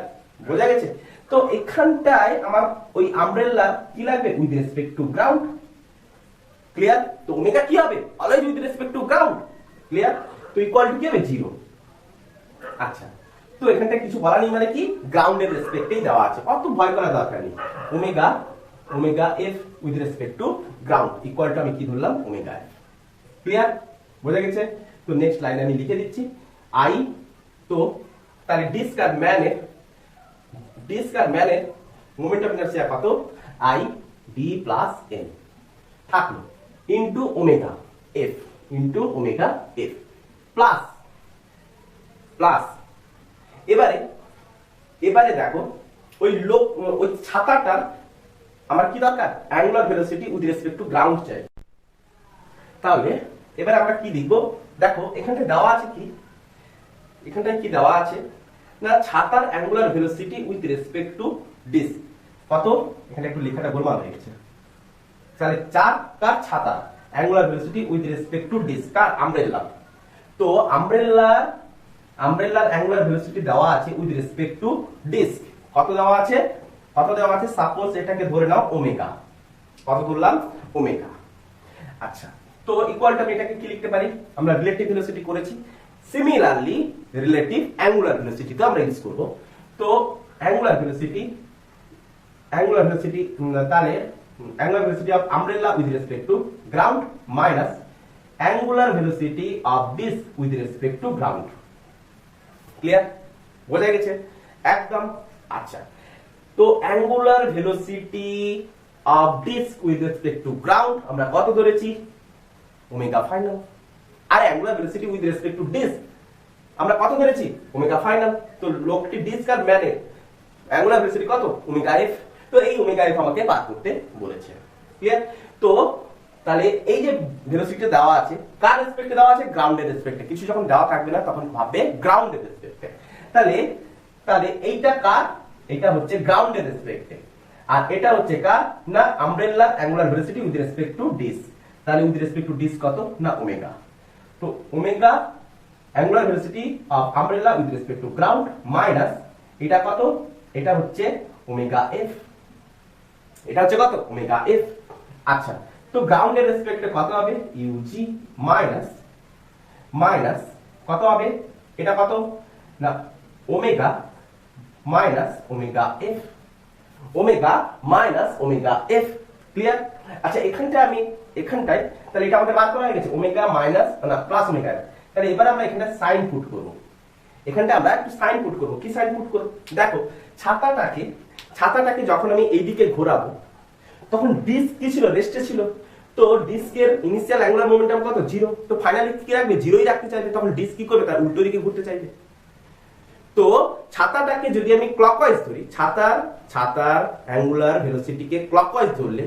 বোঝা গেছে। তো এখানটায় আমার ওই আমব্রেলার কি লাগবে, with respect to ground, clear. তো ওমেগা কি হবে, always with respect to ground, clear. তো ইকুয়াল টু কি হবে, 0। আচ্ছা, তো এখানটা কিছু বলা নেই, মানে কি গ্রাউন্ডের রেসপেক্টেই দেওয়া আছে, অত ভয় করার দরকার নেই। Omega F with respect to ground equal to আমি কি ধরলাম, ওমেগা এফ, ক্লিয়ার বোঝা গেছে। তো নেক্সট লাইনে আমি লিখে দিচ্ছি আই। তো তাহলে ডিস্ক আর ম্যানের মোমেন্ট অফ ইনারশিয়া কত, আই ডি প্লাস এম থাকলো ইনটু ওমেগা এফ প্লাস এবারে দেখো, ওই ছাতাটার আমার কি দরকার, angular velocity with respect to ground চাই। তাহলে এবারে আমরা কি লিখবো, দেখো এখানটায় দেওয়া আছে কি, না ছাতার angular velocity with respect to disc কত, এখানে একটু লেখাটা গোলমাল হয়ে গেছে। তাহলে কার ছাতা angular velocity with respect to disc, কার আমব্রেলা। তো আমব্রেলার অ্যাঙ্গুলার ভেলোসিটি দেওয়া আছে উইথ রেসপেক্ট টু ডিস্ক, কত দেওয়া আছে, সাপোজ এটাকে ধরে নাও ওমেগা, কত ধরলাম, ওমেগা। আচ্ছা, তো ইকুয়াল টু আমি এটাকে কি লিখতে পারি, আমরা রিলেটিভ ভেলোসিটি করেছি, সিমিলারলি রিলেটিভ অ্যাঙ্গুলার ভেলোসিটি তো আমরা ইউজ করব। তো অ্যাঙ্গুলার ভেলোসিটি তাহলে angular velocity of umbrella with respect to ground minus angular velocity of disc with respect to ground, clear বোঝা গেছে একদম। আচ্ছা, তো angular velocity of disc with respect to ground আমরা কত ধরেছি, ওমেগা ফাইনাল। আর angular velocity with respect to disc আমরা কত ধরেছি, ওমেগা ফাইনাল। তো লোকটি ডিস্ক আর ম্যানের অ্যাঙ্গুলার ভেলোসিটি কত, ওমেগা এফ। তো এই ওমেগা এফ আমাকে বার করতে বলেছে, ক্লিয়ার। তো তাহলে এই যে ভেলোসিটি দেওয়া আছে, কার রেসপেক্টে দেওয়া আছে, গ্রাউন্ডের রেসপেক্টে। কিছু যখন দেওয়া থাকবে না তখন ভাববে গ্রাউন্ডের রেসপেক্টে। তাহলে এইটা কার, এটা হচ্ছে গ্রাউন্ডের রেসপেক্টে, আর এটা হচ্ছে কার না, আমব্রেলার angular velocity with respect to disc. তাহলে উইথ রেসপেক্ট টু ডিস্ক কত না, ওমেগা। তো omega angular velocity of umbrella with respect to ground minus এটা কত, এটা হচ্ছে ওমেগা এফ, এটা হচ্ছে কত, ওমেগা এফ। আচ্ছা, তো গ্রাউন্ডের রেসপেক্টে কত হবে, ইউজি মাইনাস কত হবে, এটা কত না, omega minus omega F, clear. আচ্ছা, এখানটায় তাহলে এটা আমাদের বার করা হয়ে গেছে, ওমেগা মাইনাস না প্লাস ওমেগা। তাহলে এবার আমরা এখানটা সাইন পুট করব, আমরা একটু সাইন পুট করব। কি সাইন পুট করব, দেখো ছাতাটাকে যখন আমি এইদিকে ঘোরাবো তখন ডিস্ক কি ছিল, রেস্টে ছিল। তো ডিস্কের ইনিশিয়াল অ্যাঙ্গুলার মোমেন্টাম কত 0, তো ফাইনালি কি রাখবে 0ই রাখতে চাইবে, তখন ডিস্ক কি করবে তার উল্টো দিকে ঘুরতে চাইবে। তো ছাতাটাকে যদি আমি ক্লকওয়াইজ ধরি, ছাতার অ্যাঙ্গুলার ভেলোসিটিকে ক্লকওয়াইজ ধরলে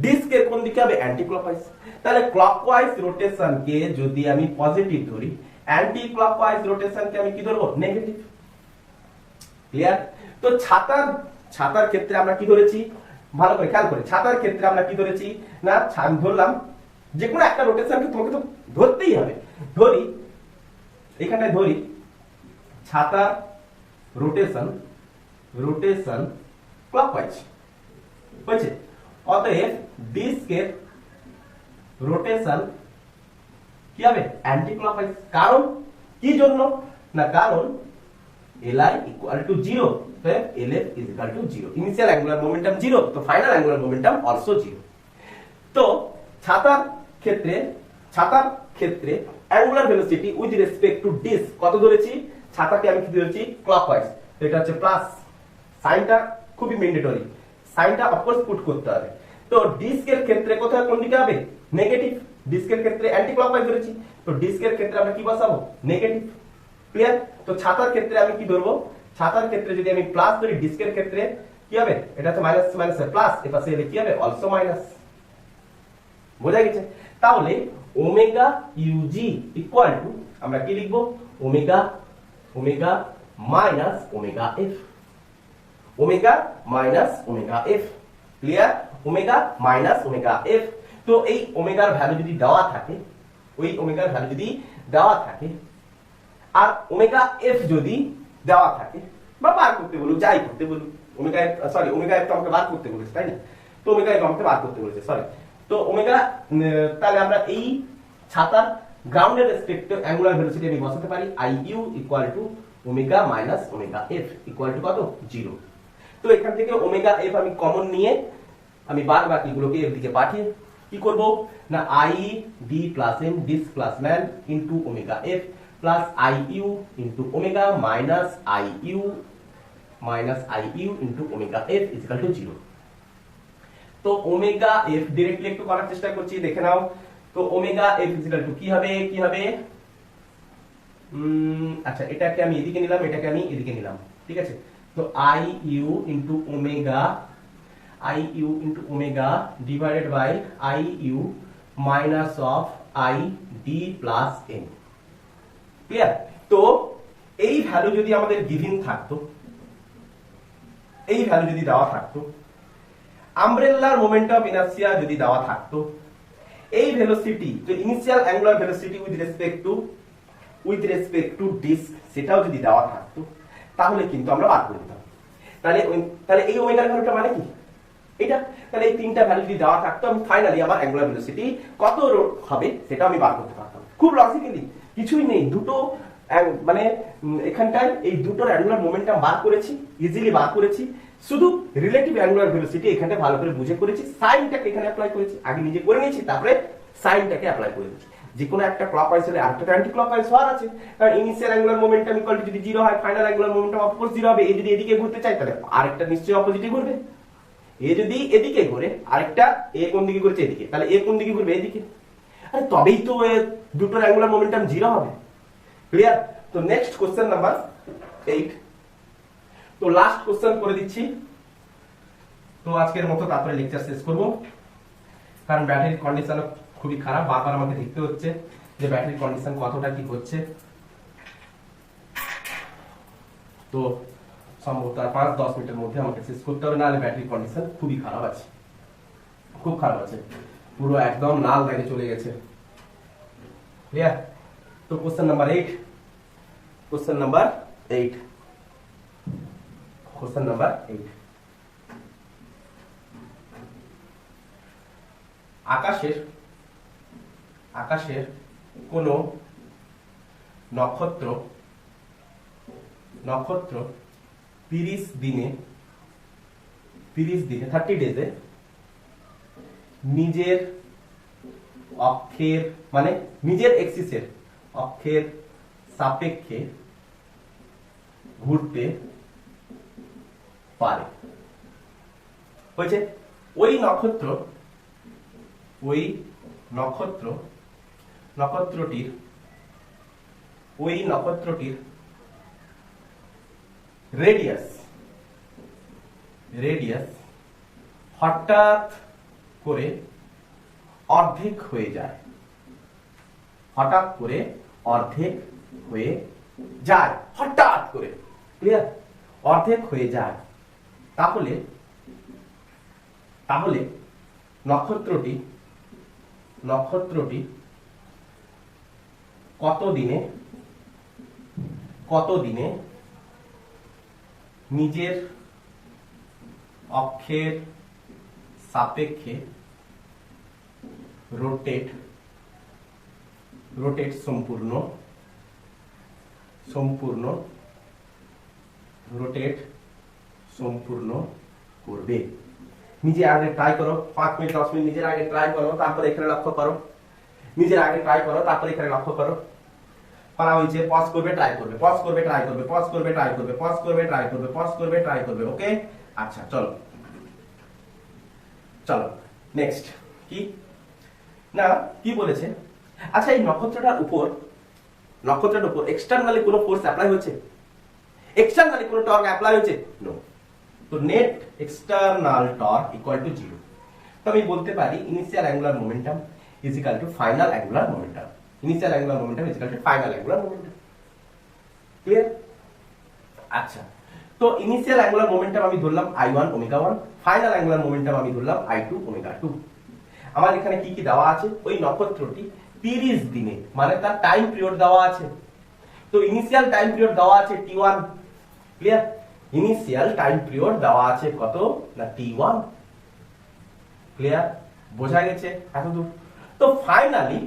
ডিস্কের কোন দিকে হবে অ্যান্টি ক্লকওয়াইজ। তাহলে ক্লকওয়াইজ রোটেশনকে যদি আমি পজিটিভ ধরি, অ্যান্টি ক্লকওয়াইজ রোটেশনকে আমি কি ধরবো নেগেটিভ। ক্লিয়ার? তো ছাতার ক্ষেত্রে আমরা কি ধরেছি, ভালো করে খেয়াল করে, ছাতার ক্ষেত্রে আমরা কি ধরেছি না ধরলাম যে কোনো একটা রোটেশনকে তোমাকে তো ধরতেই হবে। ধরি এখানটায় ধরি ছাতার রোটেশন ক্লকওয়াইজ হয়েছে, অতএব ডিস্কের রোটেশন কি হবে অ্যান্টি ক্লকওয়াইজ। কারণ কি জন্য না, কারণ Li equal to 0, so Lf is equal to 0, initial angular momentum 0, তো final angular momentum also 0। তো ছাতার ক্ষেত্রে angular velocity with respect to disk কত ধরেছি, ছাতাকে আমি কি ধরেছি ক্লকওয়াইজ, তো এটা হচ্ছে প্লাস, সাইনটা খুবই ম্যান্ডেটরি, সাইনটা অফকোর্স পুট করতে হবে। তো ডিস্কের ক্ষেত্রে কোথায় কোন দিকে হবে নেগেটিভ, ডিস্কের ক্ষেত্রে অ্যান্টি ক্লকওয়াইজ ধরেছি, তো ডিস্কের ক্ষেত্রে আমরা কি বসাবো নেগেটিভ। ক্লিয়ার? তো ছাতার ক্ষেত্রে আমি কি ধরবো, ছাতার ক্ষেত্রে যদি আমি প্লাস ধরি, ডিস্কের ক্ষেত্রে কি হবে, এটা হচ্ছে মাইনাস মাইনাস প্লাস, এপাশে এলে কি হবে অলসো মাইনাস। বোঝা গেছে? তাহলে ওমেগা ইউজি ইকুয়াল টু আমরা কি লিখবো omega minus omega F, omega minus omega F. Clear? Omega minus omega F. তো এই ওমেগার ভ্যালু যদি দেওয়া থাকে, ওই ওমেগার ভ্যালু যদি দেওয়া থাকে আর ওমেগা এফ যদি দেওয়া থাকে বা বার করতে বলুক, যাই করতে বলুক, ওমেগা এফ তো আমাকে বার করতে বলেছে তাই না, তো ওমেগা এফ আমাকে বার করতে বলেছে সরি, তো ওমেগা, তাহলে আমরা এই ছাতার গ্রাউন্ডের রেসপেক্টে অ্যাঙ্গুলার ভেলোসিটি আমি বসাতে পারি iu equal to omega minus omega F equal to কত 0। তো এখান থেকে ওমেগা এফ আমি কমন নিয়ে আমি বাদ বাকিগুলোকে এর দিকে পাঠিয়ে কি করব না i d plus m disc plus man into omega f plus iu into omega minus iu into omega f is equal to 0। তো ওমেগা এফ डायरेक्टली একটু করার চেষ্টা করছি, দেখে নাও। তো omega f is equal to কি হবে আচ্ছা এটাকে আমি এদিকে নিলাম, এটাকে আমি এদিকে নিলাম, ঠিক আছে। তো iu into omega divided by iu minus of i d plus m। Clear? তো এই ভ্যালু যদি আমাদের গিভেন থাকতো, এই ভ্যালু যদি দেওয়া থাকতো, আমব্রেলার মোমেন্ট অফ ইনার্সিয়া যদি দেওয়া থাকতো, এই ভেলোসিটি তো initial angular velocity with respect to disc সেটাও যদি দেওয়া থাকতো, তাহলে কিন্তু আমরা বার করে দিতাম। তাহলে এই ওমেগার ভ্যালুটা মানে কি এটা, তাহলে এই তিনটা ভ্যালু যদি দেওয়া থাকতো, আমি ফাইনালি আমার অ্যাঙ্গুলার ভেলোসিটি কত হবে সেটা আমি বার করতে পারতাম খুব লজিক্যালি। কিছুই নেই, দুটো মানে এখানটায় এই দুটোর অ্যাঙ্গুলার মোমেন্টাম বার করেছি, ইজিলি বার করেছি, শুধু রিলেটিভ অ্যাঙ্গুলার ভেলোসিটি এখানটা ভালো করে বুঝে করেছি, সাইনটাকে এখানে অ্যাপ্লাই করেছি, আগে নিজে করে নিয়েছি তারপরে সাইনটাকে অ্যাপ্লাই করে দিয়েছি। যে কোনো একটা ক্লকওয়াইজ হলে আরেকটা অ্যান্টি ক্লকওয়াইজ হওয়ার আছে, কারণ initial angular momentum equal to যদি 0 হয়, ফাইনাল অ্যাঙ্গুলার মোমেন্টাম অফকোর্স 0 হবে। এই যদি এদিকে ঘুরতে চাই তাহলে আরেকটা নিশ্চয়ই অপোজিটে ঘুরবে, এ যদি এদিকে ঘুরে আরেকটা এ কোন দিকে ঘুরছে এদিকে, তাহলে এ কোন দিকে ঘুরবে এদিকে, আরে তবেই তো দুটোর অ্যাঙ্গুলার মোমেন্টাম 0 হবে। ক্লিয়ার? তো নেক্সট কোশ্চেন নাম্বার 8, তো লাস্ট কোশ্চেন করে দিচ্ছি, তো আজকের মতো তারপরে লেকচার শেষ করব, কারণ ব্যাটারির কন্ডিশন খুবই খারাপ, বারবার আমাকে দেখতে হচ্ছে যে ব্যাটারির কন্ডিশন কতটা কি হচ্ছে। তো সম্ভবত আর 5-10 মিনিটের মধ্যে আমাকে শেষ করতে হবে, নাহলে ব্যাটারির কন্ডিশন খুবই খারাপ আছে, খুব খারাপ আছে, পুরো একদম লাল দাগে চলে গেছে। ক্লিয়ার? তো কোশ্চেন নাম্বার 8, আকাশের কোন নক্ষত্র 30 দিনে 30 ডেজে নিজের অক্ষের মানে নিজের এক্সিসের অক্ষের সাপেক্ষে ঘুরতে পারে। হয়েছে? ওই নক্ষত্র ওই নক্ষত্রটির রেডিয়াস হঠাৎ করে অর্ধেক হয়ে যায়, হঠাৎ করে ক্লিয়ার, অর্ধেক হয়ে যায়, তাহলে নক্ষত্রটি কতদিনে নিজের অক্ষের সাপেক্ষে রোটেট সম্পূর্ণ করবে। নিজে আগে ট্রাই করো, 5 মিনিট 10 মিনিট নিজের আগে ট্রাই করো, তারপরে এখানে লক্ষ্য করো, পারা হয়েছে, পজ করবে, ট্রাই করবে, ওকে। আচ্ছা চলো নেক্সট কি বলেছে, আচ্ছা এই নক্ষত্রটার উপর এক্সটার্নালি কোনো ফোর্স অ্যাপ্লাই হয়েছে, এক্সটার্নালি কোনো টর্ক অ্যাপ্লাই হয়েছে? নো। তো net external torque equal to 0। তো আমি বলতে পারি initial angular momentum is equal to final angular momentum. Clear? আচ্ছা, তো ইনিশিয়াল অ্যাঙ্গুলার মোমেন্টাম আমি ধরলাম I1 ω1, ফাইনাল অ্যাঙ্গুলার মোমেন্টাম আমি ধরলাম I2 ω2। আমার এখানে কি কি দেওয়া আছে, ওই নক্ষত্রটি 30 দিনে, মানে তার টাইম পিরিয়ড দেওয়া আছে। তো ইনিশিয়াল টাইম পিরিয়ড দেওয়া আছে T1, clear? Initial time period দেওয়া আছে কত না T1, ক্লিয়ার? বোঝা গেছে এতদূর? তো ফাইনালি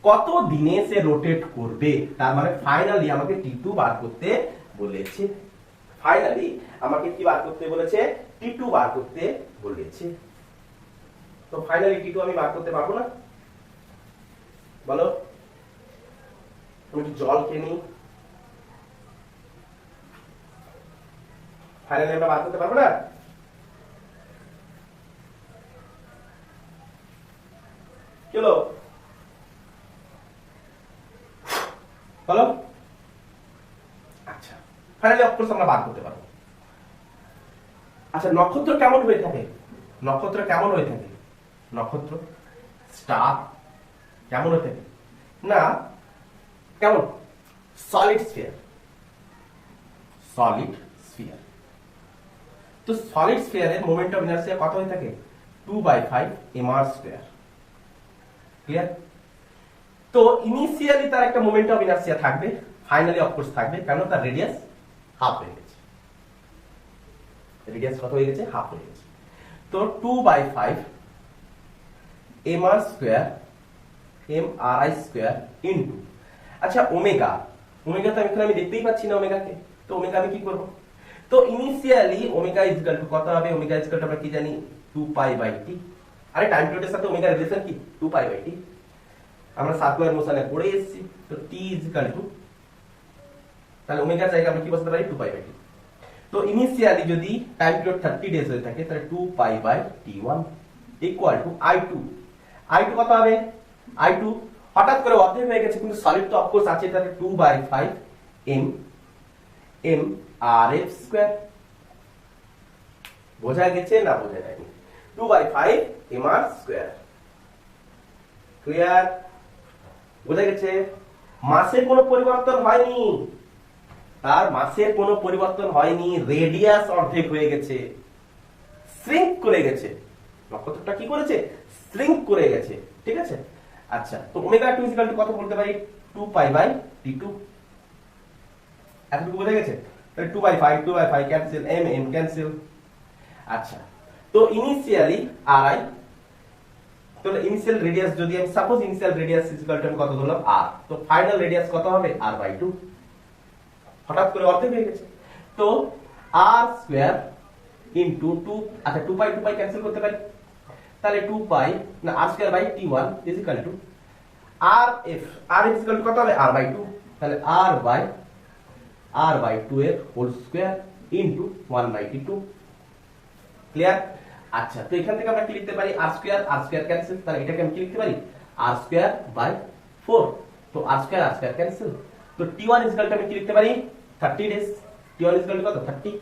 কত দিনে সে রোটেট করবে, তার মানে ফাইনালি আমাকে T2 বার করতে বলেছে, T2 বার করতে বলেছে। তো ফাইনালি T2 আমি বার করতে পারবো না? বলো, আমি একটু জল খেয়ে নিই। ফাইনালি আমরা বার করতে পারবো না? চলো বলো। আচ্ছা, ফাইনালি অফকোর্স আমরা বার করতে পারবো। আচ্ছা, নক্ষত্র কেমন হয়ে থাকে? নক্ষত্র স্টার কেমন হয়ে থাকে না, কেমন? Solid sphere. তো সলিড স্ফিয়ারের মোমেন্ট অফ ইনার্সিয়া কত হয়ে থাকে? 2/5 mr²। ক্লিয়ার? তো ইনিশিয়ালি তার একটা মোমেন্ট অফ ইনার্সিয়া থাকবে, ফাইনালি অফকোর্স থাকবে, কারণ তার রেডিয়াস হাফ হয়ে গেছে। কত হয়ে গেছে? হাফ হয়ে গেছে। তো 2/5 mri² ইনটু, আচ্ছা ওমেগা তো এখানে আমি দেখতেই পাচ্ছি না ওমেগাকে, তো ওমেগা আমি কি করব? তো initially omega is equal to কত হবে? ওমেগা ইজ ইকুয়াল টু আমরা কি জানি? 2π/t। আরে টাইম পিরিয়ডের সাথে ওমেগা রিলেশন কি? 2π/t। আমরা সার্কুলার মোশনে পড়ে এসেছি। তো t ইজ ইকুয়াল টু, তাহলে ওমেগার জায়গায় আমরা কি বসাতে পারি? 2π/t। তো ইনিশিয়ালি যদি টাইম পিরিয়ড 30 ডেজ হয়ে থাকে, তাহলে 2π/t1 ইকুয়াল টু I2 কত হবে? I2 হঠাৎ করে অর্ধেক হয়ে গেছে, কিন্তু সলিড তো অফকোর্স আছে, তাহলে 2/5 mrf²। বোঝা গেছে না বোঝা যায়নি? 2/5 mr²। ক্লিয়ার? বোঝা গেছে? মাসের কোনো পরিবর্তন হয়নি, তার মাসের কোনো পরিবর্তন হয়নি, রেডিয়াস অর্ধেক হয়ে গেছে, শ্রিঙ্ক করে গেছে। নক্ষত্রটা কি করেছে? শ্রিঙ্ক করে গেছে, ঠিক আছে? আচ্ছা, তো ω2 কত বলতে পারি? 2π/t2। এতটুকু বোঝা গেছে? তাহলে 2/5 ক্যান্সেল, m ক্যান্সেল। আচ্ছা, তো ইনিশিয়ালি ri, তাহলে ইনিশিয়াল রেডিয়াস যদি আমি সাপোজ ইনিশিয়াল রেডিয়াস আমি কত ধরলাম? r, তো ফাইনাল রেডিয়াস কত হবে? r/2। হঠাৎ করে অর্ধেক হয়ে গেছে, তো r² ইনটু 2, আচ্ছা 2π ক্যান্সেল করতে পারি, তাহলে 2π না r²/t1 is equal two rf is equal to কত হবে? r/2। তাহলে r/2 এর whole square into 1/t2। Clear? আচ্ছা, তো এখান থেকে আমরা কি লিখতে পারি, আর স্কয়ার ক্যান্সেল, তাহলে এটাকে আমি কি লিখতে পারি, আর স্কয়ার বাই 4। তো আর স্কয়ার ক্যান্সেল, তো t1 ইজ ইকুয়াল টু আমি কি লিখতে পারি 30 days. t1 is equal to কত 30,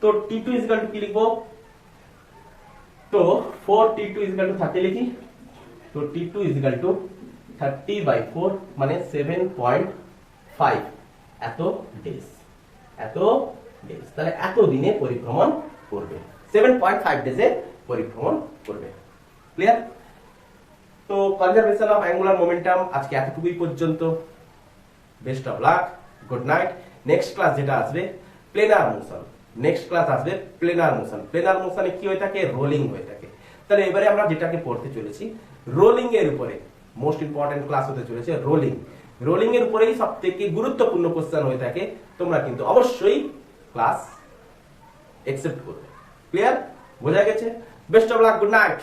তো t2 ইজ ইকুয়াল টু কি লিখবো, তো 4t2 ইজ ইকুয়াল টু 30 লিখি, তো t2 is equal two 30 by 4 মানে 7.5 এত ডেজ, এত ডেজ, তাহলে এত দিনে পরিভ্রমণ করবে, 7.5 ডেজে পরিভ্রমণ করবে। ক্লিয়ার? তো কনজারভেশন অফ অ্যাঙ্গুলার মোমেন্টাম আজকে এতটুকুই পর্যন্ত। Best of luck, good night. Next class যেটা আসবে প্লেনার মোশন, নেক্সট ক্লাস আসবে প্লেনার মোশন। প্লেনার মোশনে কি হয়ে থাকে, রোলিং হয়ে থাকে। তাহলে এবারে আমরা যেটাকে পড়তে চলেছি রোলিং এর উপরে, মোস্ট ইম্পর্টেন্ট ক্লাস হতে চলেছে রোলিং। রোলিং এর উপরেই সবথেকে গুরুত্বপূর্ণ কোশ্চেন হয়ে থাকে, তোমরা কিন্তু অবশ্যই ক্লাস একসেপ্ট করবে। ক্লিয়ার? বোঝা গেছে? Best of luck, good night.